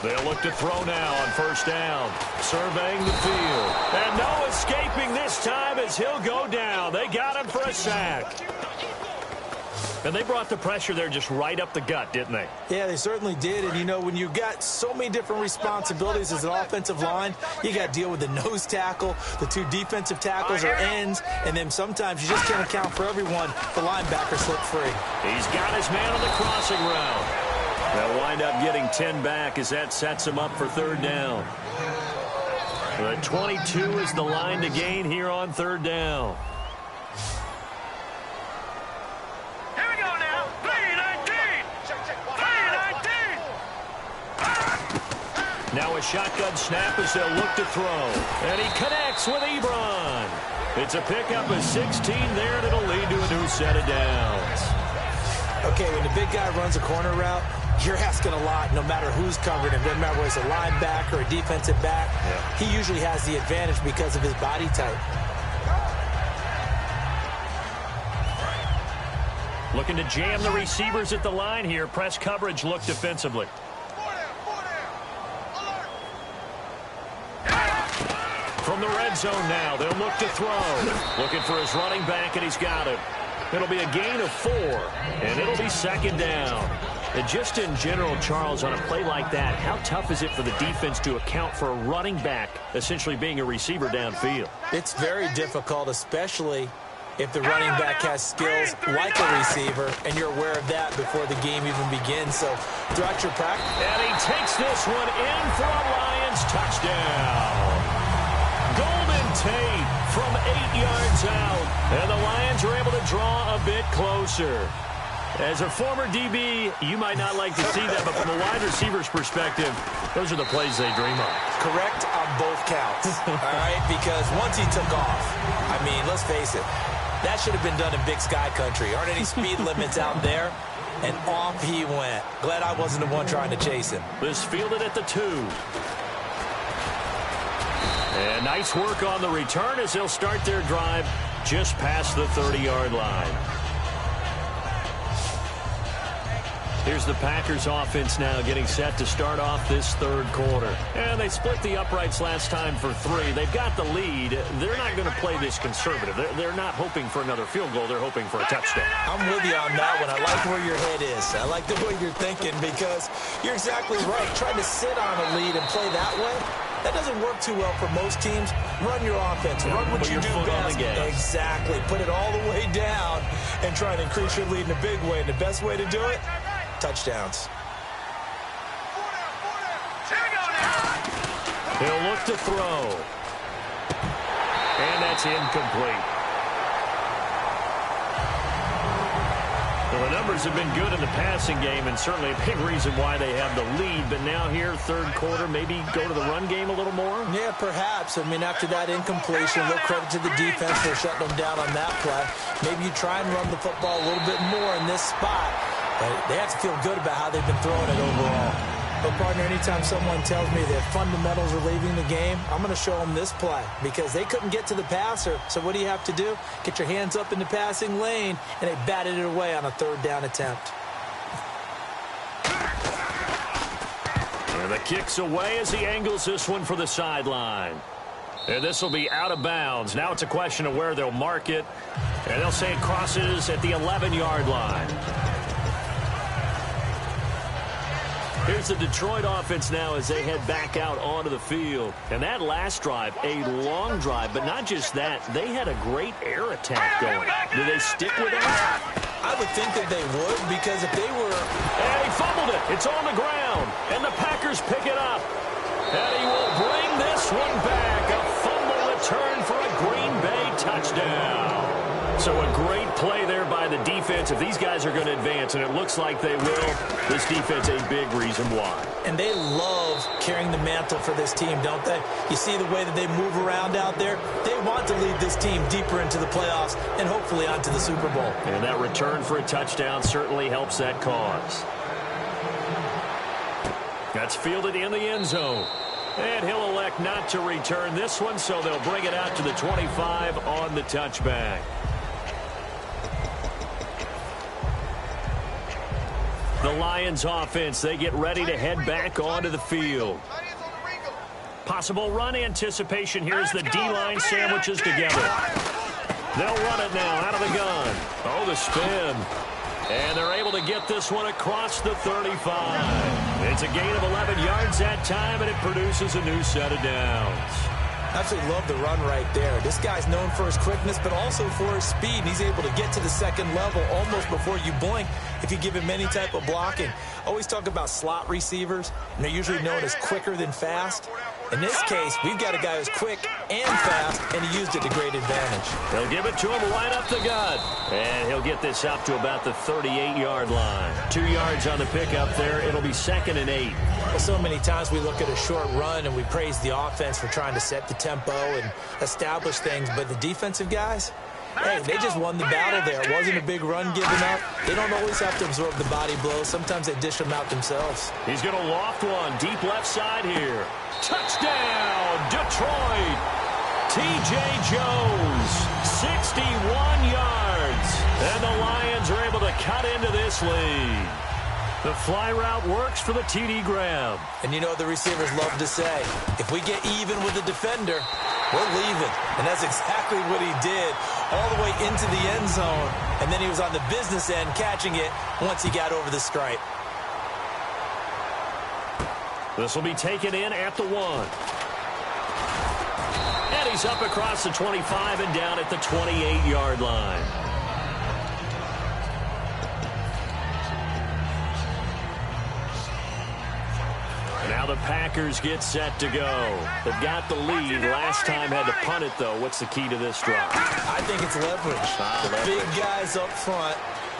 They'll look to throw now on first down. Surveying the field. And no escaping this time as he'll go down. They got him for a sack. And they brought the pressure there just right up the gut, didn't they? Yeah, they certainly did. And, you know, when you've got so many different responsibilities as an offensive line, you got to deal with the nose tackle, the 2 defensive tackles or ends, and then sometimes you just can't account for everyone. The linebacker slipped free. He's got his man on the crossing route. They'll wind up getting 10 back as that sets him up for 3rd down. The 22 is the line to gain here on 3rd down. Here we go now. Play 19. Play 19. Now a shotgun snap as they'll look to throw. And he connects with Ebron. It's a pickup of 16 there, and it'll lead to a new set of downs. Okay, when the big guy runs a corner route, you're asking a lot no matter who's covering him. Doesn't matter whether it's a linebacker or a defensive back. Yeah. He usually has the advantage because of his body type. Looking to jam the receivers at the line here. Press coverage look defensively. From the red zone now, they'll look to throw. Looking for his running back, and he's got him. It'll be a gain of 4, and it'll be 2nd down. And just in general, Charles, on a play like that, how tough is it for the defense to account for a running back essentially being a receiver downfield? It's very difficult, especially if the running back has skills like a receiver, and you're aware of that before the game even begins. So throughout your practice. And he takes this one in for a Lions touchdown. Golden Tate from 8 yards out. And the Lions are able to draw a bit closer. As a former DB, you might not like to see that, but from a wide receiver's perspective, those are the plays they dream of. Correct on both counts, all right? Because once he took off, I mean, let's face it, that should have been done in Big Sky Country. Aren't any speed limits out there? And off he went. Glad I wasn't the one trying to chase him. This fielded at the 2. And nice work on the return as they'll start their drive just past the 30-yard line. Here's the Packers offense now getting set to start off this 3rd quarter. And they split the uprights last time for 3. They've got the lead. They're not going to play this conservative. They're not hoping for another field goal. They're hoping for a touchdown. I'm with you on that one. I like where your head is. I like the way you're thinking because you're exactly right. Trying to sit on a lead and play that way, that doesn't work too well for most teams. Run your offense. Run what you do best. Exactly. Put it all the way down and try and increase your lead in a big way. And the best way to do it, touchdowns. He'll look to throw. And that's incomplete. Well, the numbers have been good in the passing game, and certainly a big reason why they have the lead. But now here, third quarter, maybe go to the run game a little more? Yeah, perhaps. I mean, after that incompletion, a little credit to the defense for shutting them down on that play. Maybe you try and run the football a little bit more in this spot. But they have to feel good about how they've been throwing it overall. But, partner, anytime someone tells me that fundamentals are leaving the game, I'm going to show them this play because they couldn't get to the passer. So what do you have to do? Get your hands up in the passing lane, and they batted it away on a third down attempt. And the kick's away as he angles this one for the sideline. And this will be out of bounds. Now it's a question of where they'll mark it. And they'll say it crosses at the 11-yard line. Here's the Detroit offense now as they head back out onto the field. And that last drive, a long drive, but not just that. They had a great air attack going. Do they stick with that? I would think that they would because if they were... And he fumbled it. It's on the ground. And the Packers pick it up. And he will bring this one back. A fumble return for a Green Bay touchdown. So a great play there by the defense. If these guys are going to advance, and it looks like they will, this defense a big reason why. And they love carrying the mantle for this team, don't they? You see the way that they move around out there? They want to lead this team deeper into the playoffs and hopefully onto the Super Bowl. And that return for a touchdown certainly helps that cause. That's fielded in the end zone. And he'll elect not to return this one, so they'll bring it out to the 25 on the touchback. The Lions offense, they get ready to head back onto the field. Possible run anticipation here as the D-line sandwiches together. They'll run it now out of the gun. Oh, the spin. And they're able to get this one across the 35. It's a gain of 11 yards that time, and it produces a new set of downs. Absolutely love the run right there. This guy's known for his quickness, but also for his speed. And he's able to get to the second level almost before you blink if you give him any type of blocking. Always talk about slot receivers, and they're usually known as quicker than fast. In this case, we've got a guy who's quick and fast, and he used it to great advantage. They'll give it to him right up the gut. And he'll get this up to about the 38-yard line. 2 yards on the pickup there. It'll be 2nd and 8. Well, so many times we look at a short run and we praise the offense for trying to set the tempo and establish things, but the defensive guys, hey, they just won the battle there. It wasn't a big run given up. They don't always have to absorb the body blows. Sometimes they dish them out themselves. He's going to loft one deep left side here. Touchdown, Detroit. T.J. Jones, 61 yards. And the Lions are able to cut into this lead. The fly route works for the TD grab. And you know what the receivers love to say? If we get even with the defender, we're leaving. And that's exactly what he did all the way into the end zone. And then he was on the business end catching it once he got over the stripe. This will be taken in at the 1. And he's up across the 25 and down at the 28-yard line. Now the Packers get set to go. They've got the lead. Last time had to punt it, though. What's the key to this drive? I think it's leverage. The big guys up front.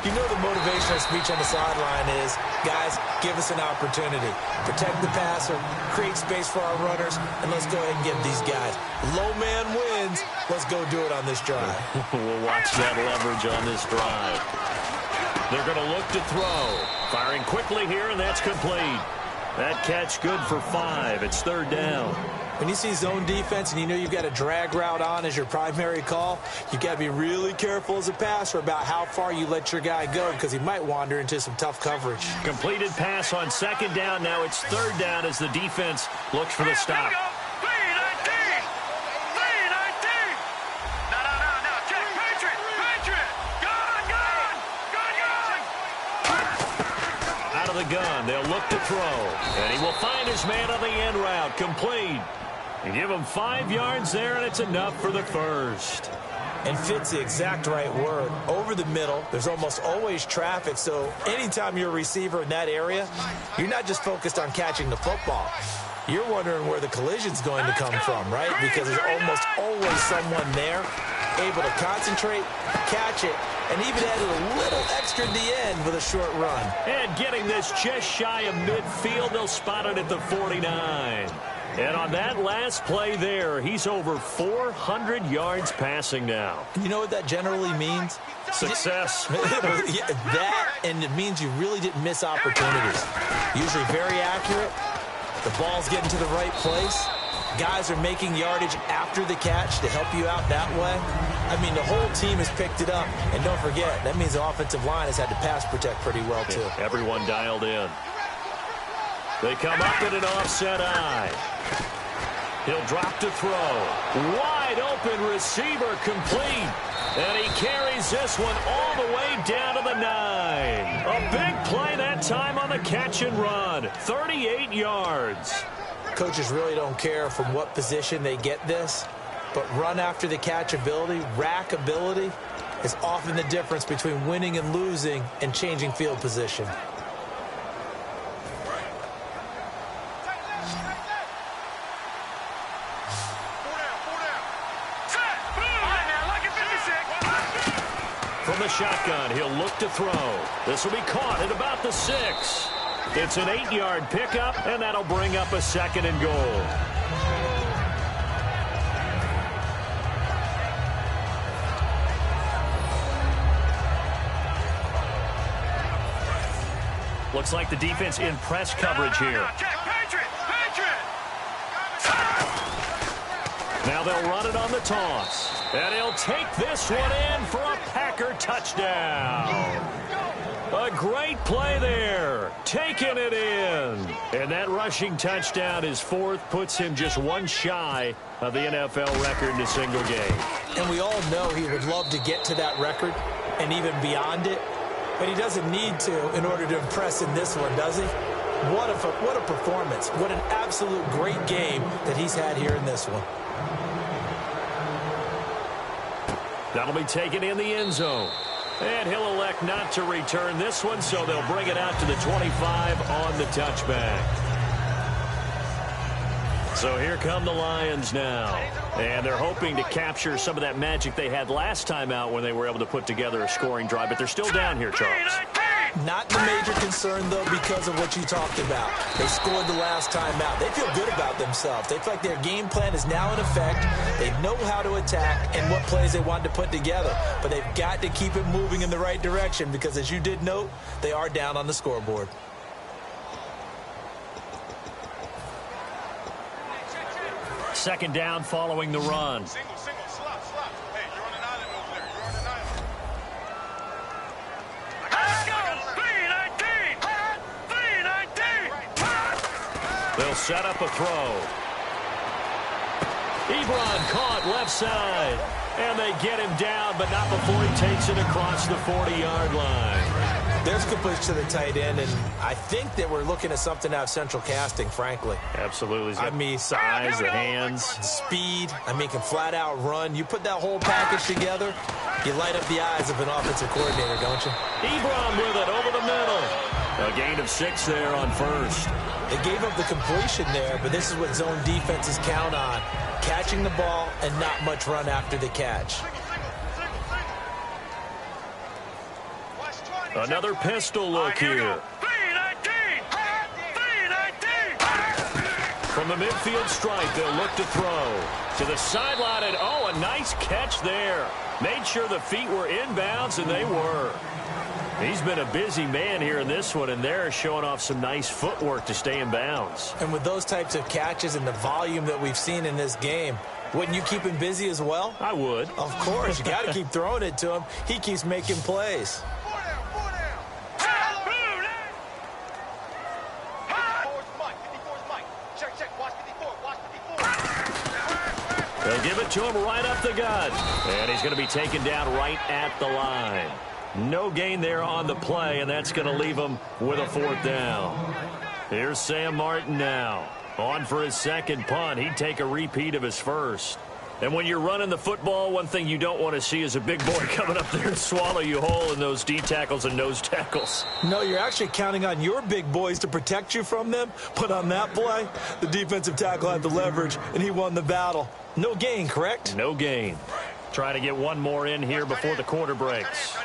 You know the motivational speech on the sideline is, guys, give us an opportunity. Protect the passer, create space for our runners, and let's go ahead and give these guys. Low man wins. Let's go do it on this drive. We'll watch that leverage on this drive. They're going to look to throw. Firing quickly here, and that's complete. That catch good for 5. It's 3rd down. When you see zone defense and you know you've got a drag route on as your primary call, you've got to be really careful as a passer about how far you let your guy go because he might wander into some tough coverage. Completed pass on 2nd down. Now it's 3rd down as the defense looks for the stop. The gun. They'll look to throw. And he will find his man on the end route. Complete. And give him 5 yards there, and it's enough for the first. And fit's the exact right word. Over the middle, there's almost always traffic, so anytime you're a receiver in that area, you're not just focused on catching the football. You're wondering where the collision's going to come from, right? Because there's almost always someone there able to concentrate, catch it, and even added a little extra at the end with a short run. And getting this just shy of midfield, they'll spot it at the 49. And on that last play there, he's over 400 yards passing now. You know what that generally means? Success. Yeah, that, and it means you really didn't miss opportunities. Usually very accurate. The ball's getting to the right place. Guys are making yardage after the catch to help you out that way. I mean, the whole team has picked it up. And don't forget, that means the offensive line has had to pass protect pretty well, too. Everyone dialed in. They come up in an offset eye. He'll drop to throw. Wide open receiver complete. And he carries this one all the way down to the 9. A big play that time on the catch and run. 38 yards. Coaches really don't care from what position they get this, but run after the catch ability, rack ability, is often the difference between winning and losing and changing field position. From the shotgun, he'll look to throw. This will be caught at about the 6. It's an 8-yard pickup, and that'll bring up a 2nd and goal. Looks like the defense in press coverage here. Now they'll run it on the toss. And he'll take this one in for a Packer touchdown. A great play there. Taking it in. And that rushing touchdown, his 4th, puts him just one shy of the NFL record in a single game. And we all know he would love to get to that record and even beyond it. But he doesn't need to in order to impress in this one, does he? What a performance. What an absolute great game that he's had here in this one. That'll be taken in the end zone. And he'll elect not to return this one, so they'll bring it out to the 25 on the touchback. So here come the Lions now. And they're hoping to capture some of that magic they had last time out when they were able to put together a scoring drive. But they're still down here, Charles. Not the major concern, though, because of what you talked about. They scored the last time out. They feel good about themselves. They feel like their game plan is now in effect. They know how to attack and what plays they want to put together. But they've got to keep it moving in the right direction because, as you did note, they are down on the scoreboard. Second down following the run. They'll set up a throw. Ebron caught left side. And they get him down, but not before he takes it across the 40-yard line. There's completion to the tight end, and I think that we're looking at something out of central casting, frankly. Absolutely. I mean, size, the hands. Speed. I mean, can flat out run. You put that whole package together, you light up the eyes of an offensive coordinator, don't you? Ebron with it over the middle. A gain of 6 there on first. They gave up the completion there, but this is what zone defenses count on. Catching the ball and not much run after the catch. Another pistol look here. From the midfield stripe, they'll look to throw. To the sideline, and oh, a nice catch there. Made sure the feet were inbounds, and they were. He's been a busy man here in this one, and they're showing off some nice footwork to stay in bounds. And with those types of catches and the volume that we've seen in this game, wouldn't you keep him busy as well? I would. Of course. You got to keep throwing it to him. He keeps making plays. They'll give it to him right up the gut. And he's going to be taken down right at the line. No gain there on the play, and that's going to leave him with a 4th down. Here's Sam Martin now. On for his second punt. He'd take a repeat of his first. And when you're running the football, one thing you don't want to see is a big boy coming up there and swallow you whole in those D tackles and nose tackles. No, you're actually counting on your big boys to protect you from them. But on that play, the defensive tackle had the leverage, and he won the battle. No gain, correct? No gain. Try to get one more in here before the quarter breaks.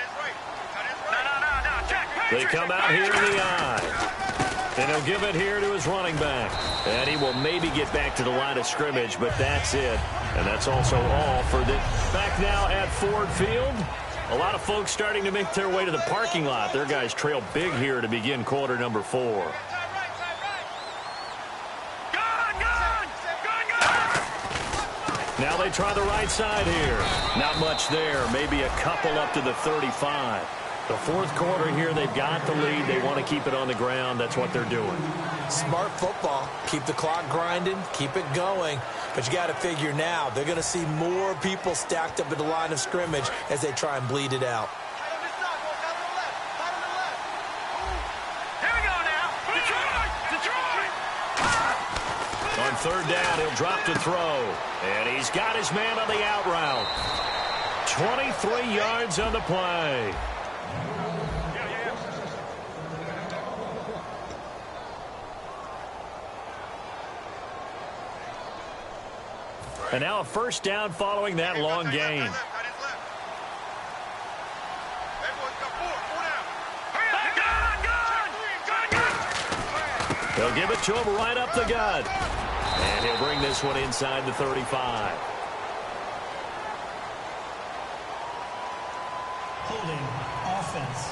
They come out here in the eye. And he'll give it here to his running back. And he will maybe get back to the line of scrimmage, but that's it. And that's also all for the... Back now at Ford Field. A lot of folks starting to make their way to the parking lot. Their guys trail big here to begin quarter number 4. Now they try the right side here. Not much there. Maybe a couple up to the 35. The fourth quarter here, they've got the lead. They want to keep it on the ground. That's what they're doing. Smart football. Keep the clock grinding. Keep it going. But you got to figure now, they're going to see more people stacked up at the line of scrimmage as they try and bleed it out. Here we go now. Detroit! On third down, he'll drop to throw. And he's got his man on the out route. 23 yards on the play. And now a first down following that long gain. They'll give it to him right up the gut. And he'll bring this one inside the 35. Holding offense.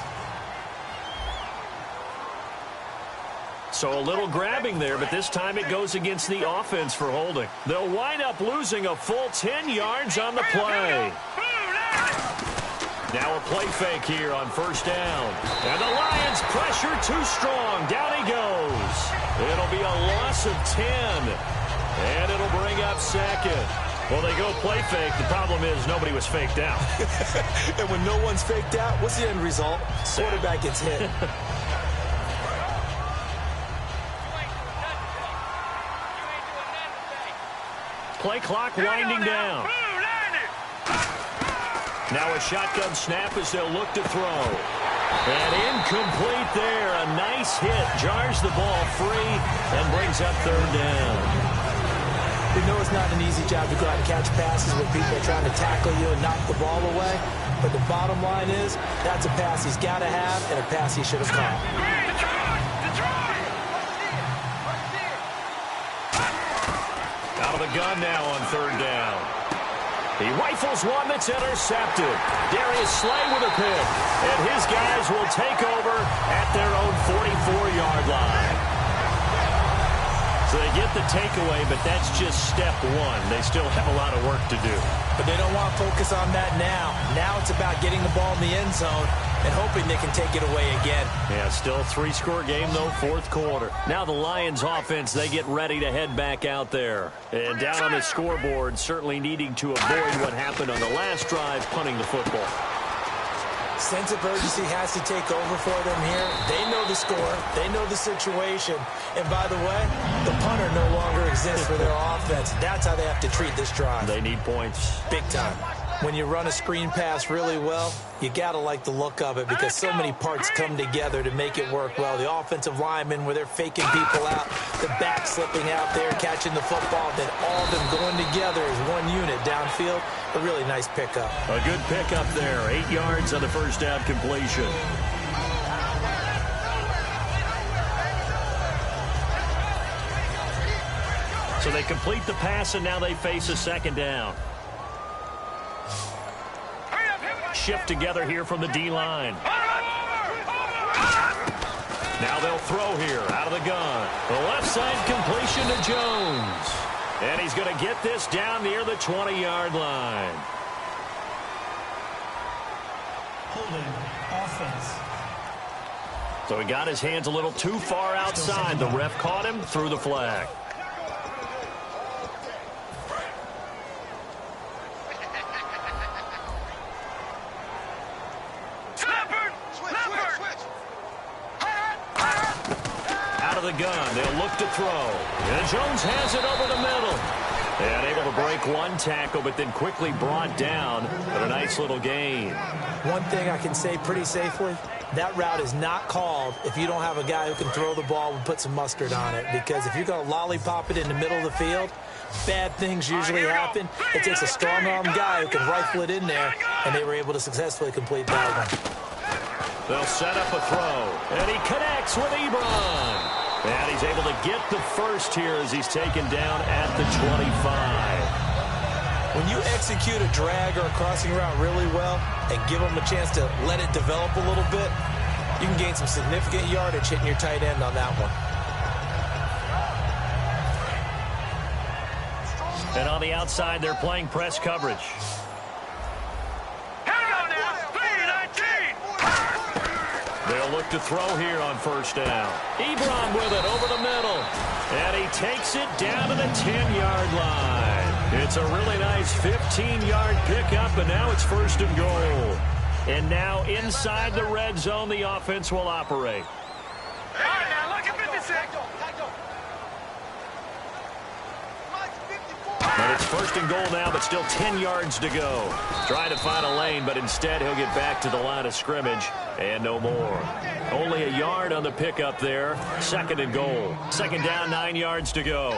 So a little grabbing there, but this time it goes against the offense for holding. They'll wind up losing a full 10 yards on the play. Now a play fake here on first down. And the Lions pressure too strong. Down he goes. It'll be a loss of 10. And it'll bring up second. Well, they go play fake. The problem is nobody was faked out. And when no one's faked out, what's the end result? Quarterback gets hit. Play clock winding down. Now a shotgun snap as they'll look to throw. And incomplete there. A nice hit. Jars the ball free and brings up third down. You know it's not an easy job to go out and catch passes when people are trying to tackle you and knock the ball away. But the bottom line is that's a pass he's got to have and a pass he should have caught. Out of the gun now on third down. He rifles one that's intercepted. Darius Slay with a pick. And his guys will take over at their own 44-yard line. So they get the takeaway, but that's just step one. They still have a lot of work to do. But they don't want to focus on that now. Now it's about getting the ball in the end zone and hoping they can take it away again. Yeah, still a 3-score game, though, fourth quarter. Now the Lions offense, they get ready to head back out there. And down on the scoreboard, certainly needing to avoid what happened on the last drive, punting the football. Sense of urgency has to take over for them here. They know the score. They know the situation. And by the way, the punter no longer exists for their offense. That's how they have to treat this drive. They need points. Big time. When you run a screen pass really well, you got to like the look of it because so many parts come together to make it work well. The offensive linemen, where they're faking people out, the back slipping out there, catching the football, then all of them going together as one unit downfield. A really nice pickup. A good pickup there. 8 yards on the first down completion. So they complete the pass, and now they face a second down. Shift together here from the D-line. Now they'll throw here out of the gun. The left side completion to Jones. And he's going to get this down near the 20-yard line. Holding offense. So he got his hands a little too far outside. The ref caught him, threw the flag. Out of the gun, they'll look to throw. And Jones has it over the middle. And able to break one tackle, but then quickly brought down. But a nice little gain. One thing I can say pretty safely, that route is not called if you don't have a guy who can throw the ball and put some mustard on it. Because if you're going to lollipop it in the middle of the field, bad things usually happen. It takes a strong-arm guy who can rifle it in there, and they were able to successfully complete that one. They'll set up a throw, and he connects with Ebron. And he's able to get the first here as he's taken down at the 25. When you execute a drag or a crossing route really well and give them a chance to let it develop a little bit, you can gain some significant yardage hitting your tight end on that one. And on the outside, they're playing press coverage. They'll look to throw here on first down. Ebron with it over the middle. And he takes it down to the 10-yard line. It's a really nice 15-yard pickup, and now it's first and goal. And now inside the red zone, the offense will operate. All right, now look at 56. And it's first and goal now, but still 10 yards to go. Trying to find a lane, but instead he'll get back to the line of scrimmage and no more. Only a yard on the pickup there. Second and goal. Second down, 9 yards to go.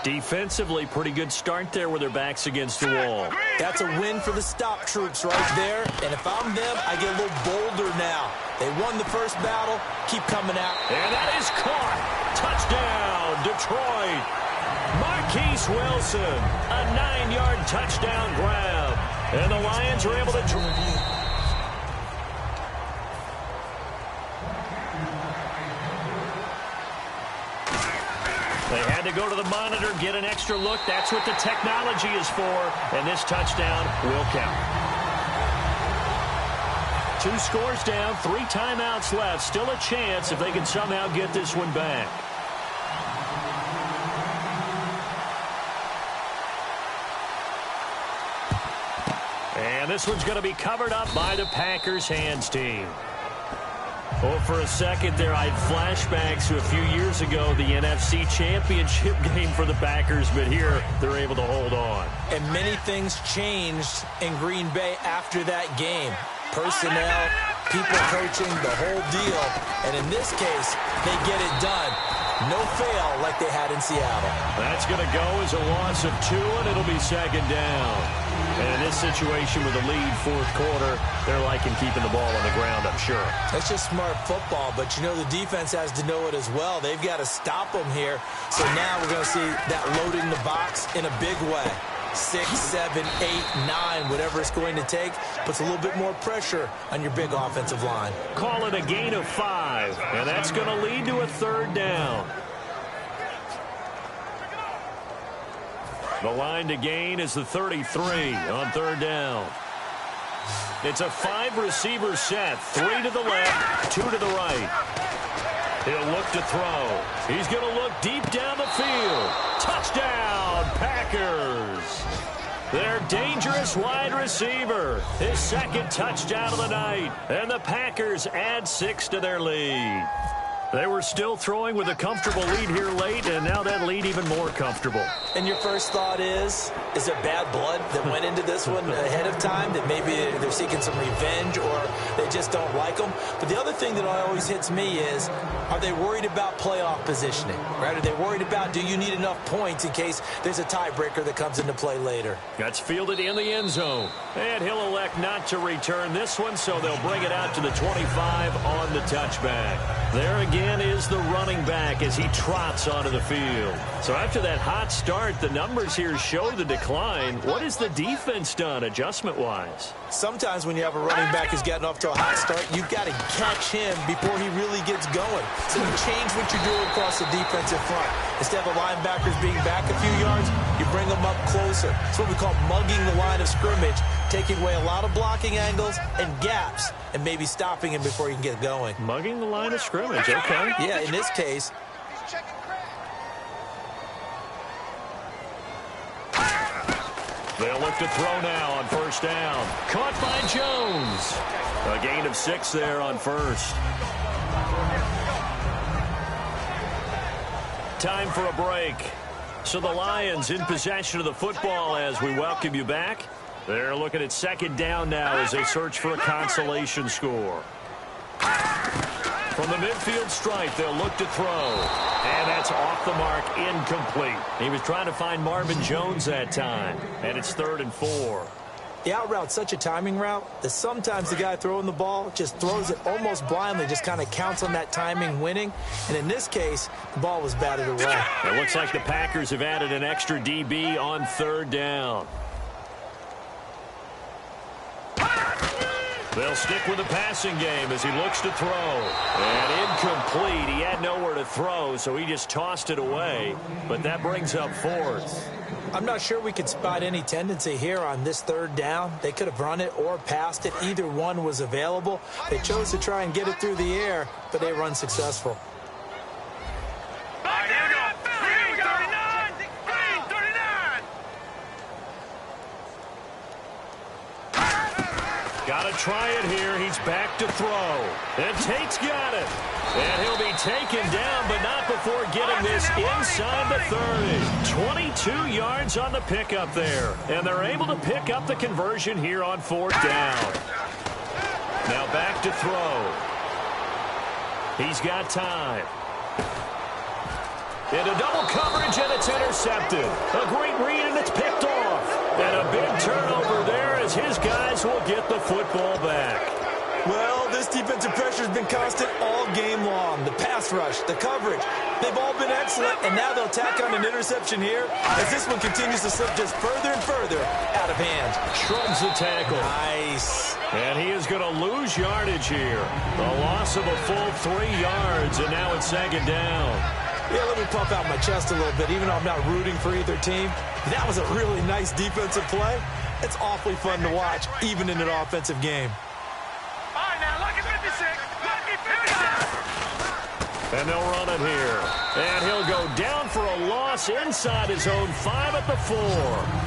Defensively, pretty good start there with their backs against the wall. That's a win for the stop troops right there. And if I'm them, I get a little bolder now. They won the first battle. Keep coming out. And that is caught. Touchdown, Detroit. Marquise Wilson, a 9-yard touchdown grab. And the Lions are able to... They had to go to the monitor, get an extra look. That's what the technology is for. And this touchdown will count. 2 scores down, 3 timeouts left. Still a chance if they can somehow get this one back. And this one's going to be covered up by the Packers hands team. Oh, for a second there, I had flashbacks to a few years ago, the NFC Championship game for the Packers, but here they're able to hold on. And many things changed in Green Bay after that game. Personnel, people coaching, the whole deal. And in this case, they get it done. No fail like they had in Seattle. That's going to go as a loss of 2, and it'll be second down. And in this situation with the lead fourth quarter, they're liking keeping the ball on the ground, I'm sure. That's just smart football, but you know the defense has to know it as well. They've got to stop them here. So now we're going to see that loading the box in a big way. 6, 7, 8, 9, whatever it's going to take, puts a little bit more pressure on your big offensive line. Call it a gain of 5, and that's going to lead to a third down. The line to gain is the 33 on third down. It's a 5-receiver set, 3 to the left, 2 to the right. He'll look to throw. He's going to look deep down the field. Touchdown, Packers. Their dangerous wide receiver. His second touchdown of the night. And the Packers add 6 to their lead. They were still throwing with a comfortable lead here late, and now that lead even more comfortable. And your first thought is there bad blood that went into this one ahead of time, that maybe they're seeking some revenge or they just don't like them? But the other thing that always hits me is, are they worried about playoff positioning? Right? Are they worried about, do you need enough points in case there's a tiebreaker that comes into play later? That's fielded in the end zone. And he'll elect not to return this one, so they'll bring it out to the 25 on the touchback. There again is the running back as he trots onto the field. So after that hot start, the numbers here show the decline. What has the defense done adjustment-wise? Sometimes when you have a running back who's gotten off to a hot start, you've got to catch him before he really gets going. So you change what you're doing across the defensive front. Instead of the linebackers being back a few yards, you bring them up closer. It's what we call mugging the line of scrimmage, taking away a lot of blocking angles and gaps and maybe stopping him before he can get going. Mugging the line of scrimmage, okay. Yeah, in this case. They'll look to throw now on first down. Caught by Jones. A gain of 6 there on first. Time for a break. So the Lions in possession of the football as we welcome you back. They're looking at second down now as they search for a consolation score. From the midfield stripe, they'll look to throw. And that's off the mark, incomplete. He was trying to find Marvin Jones that time. And it's 3rd and 4. The out route's such a timing route that sometimes the guy throwing the ball just throws it almost blindly, just kind of counts on that timing winning. And in this case, the ball was batted away. It looks like the Packers have added an extra DB on 3rd down. They'll stick with the passing game as he looks to throw. And incomplete. He had nowhere to throw, so he just tossed it away. But that brings up 4th. I'm not sure we could spot any tendency here on this 3rd down. They could have run it or passed it. Either one was available. They chose to try and get it through the air, but they were unsuccessful. Got to try it here. He's back to throw. And Tate's got it. And he'll be taken down, but not before getting this inside the 30. 22 yards on the pickup there. And they're able to pick up the conversion here on 4th down. Now back to throw. He's got time. Into double coverage, and it's intercepted. A great read, and it's picked off. And a big turnover there as his guys will get the football back. Well, this defensive pressure has been constant all game long. The pass rush, the coverage, they've all been excellent, and now they'll tack on an interception here as this one continues to slip just further and further out of hand. Shrugs the tackle. Nice. And he is going to lose yardage here. A loss of a full 3 yards, and now it's 2nd down. Yeah, let me puff out my chest a little bit, even though I'm not rooting for either team. That was a really nice defensive play. It's awfully fun to watch, even in an offensive game. All right, now, lucky 56. Lucky 56. And they'll run it here. And he'll go down for a loss inside his own 5 at the 4.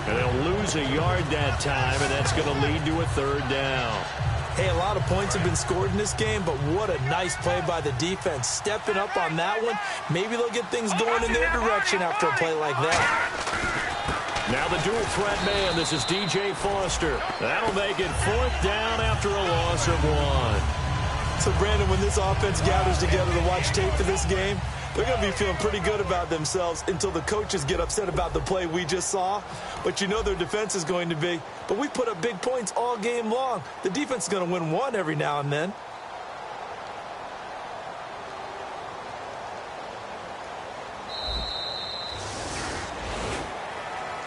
And they'll lose a yard that time, and that's going to lead to a 3rd down. Hey, a lot of points have been scored in this game, but what a nice play by the defense. Stepping up on that one, maybe they'll get things going in their direction after a play like that. Now the dual threat man, this is DJ Foster. That'll make it 4th down after a loss of 1. So, Brandon, when this offense gathers together to watch tape for this game, they're going to be feeling pretty good about themselves until the coaches get upset about the play we just saw. But you know their defense is going to be. But we put up big points all game long. The defense is going to win one every now and then.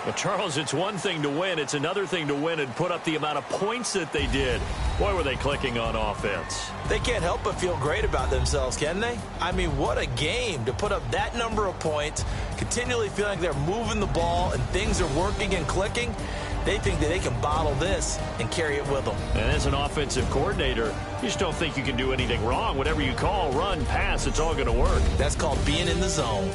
Well, Charles, it's one thing to win. It's another thing to win and put up the amount of points that they did. Boy, were they clicking on offense. They can't help but feel great about themselves, can they? I mean, what a game to put up that number of points, continually feeling like they're moving the ball and things are working and clicking. They think that they can bottle this and carry it with them. And as an offensive coordinator, you just don't think you can do anything wrong. Whatever you call, run, pass, it's all going to work. That's called being in the zone.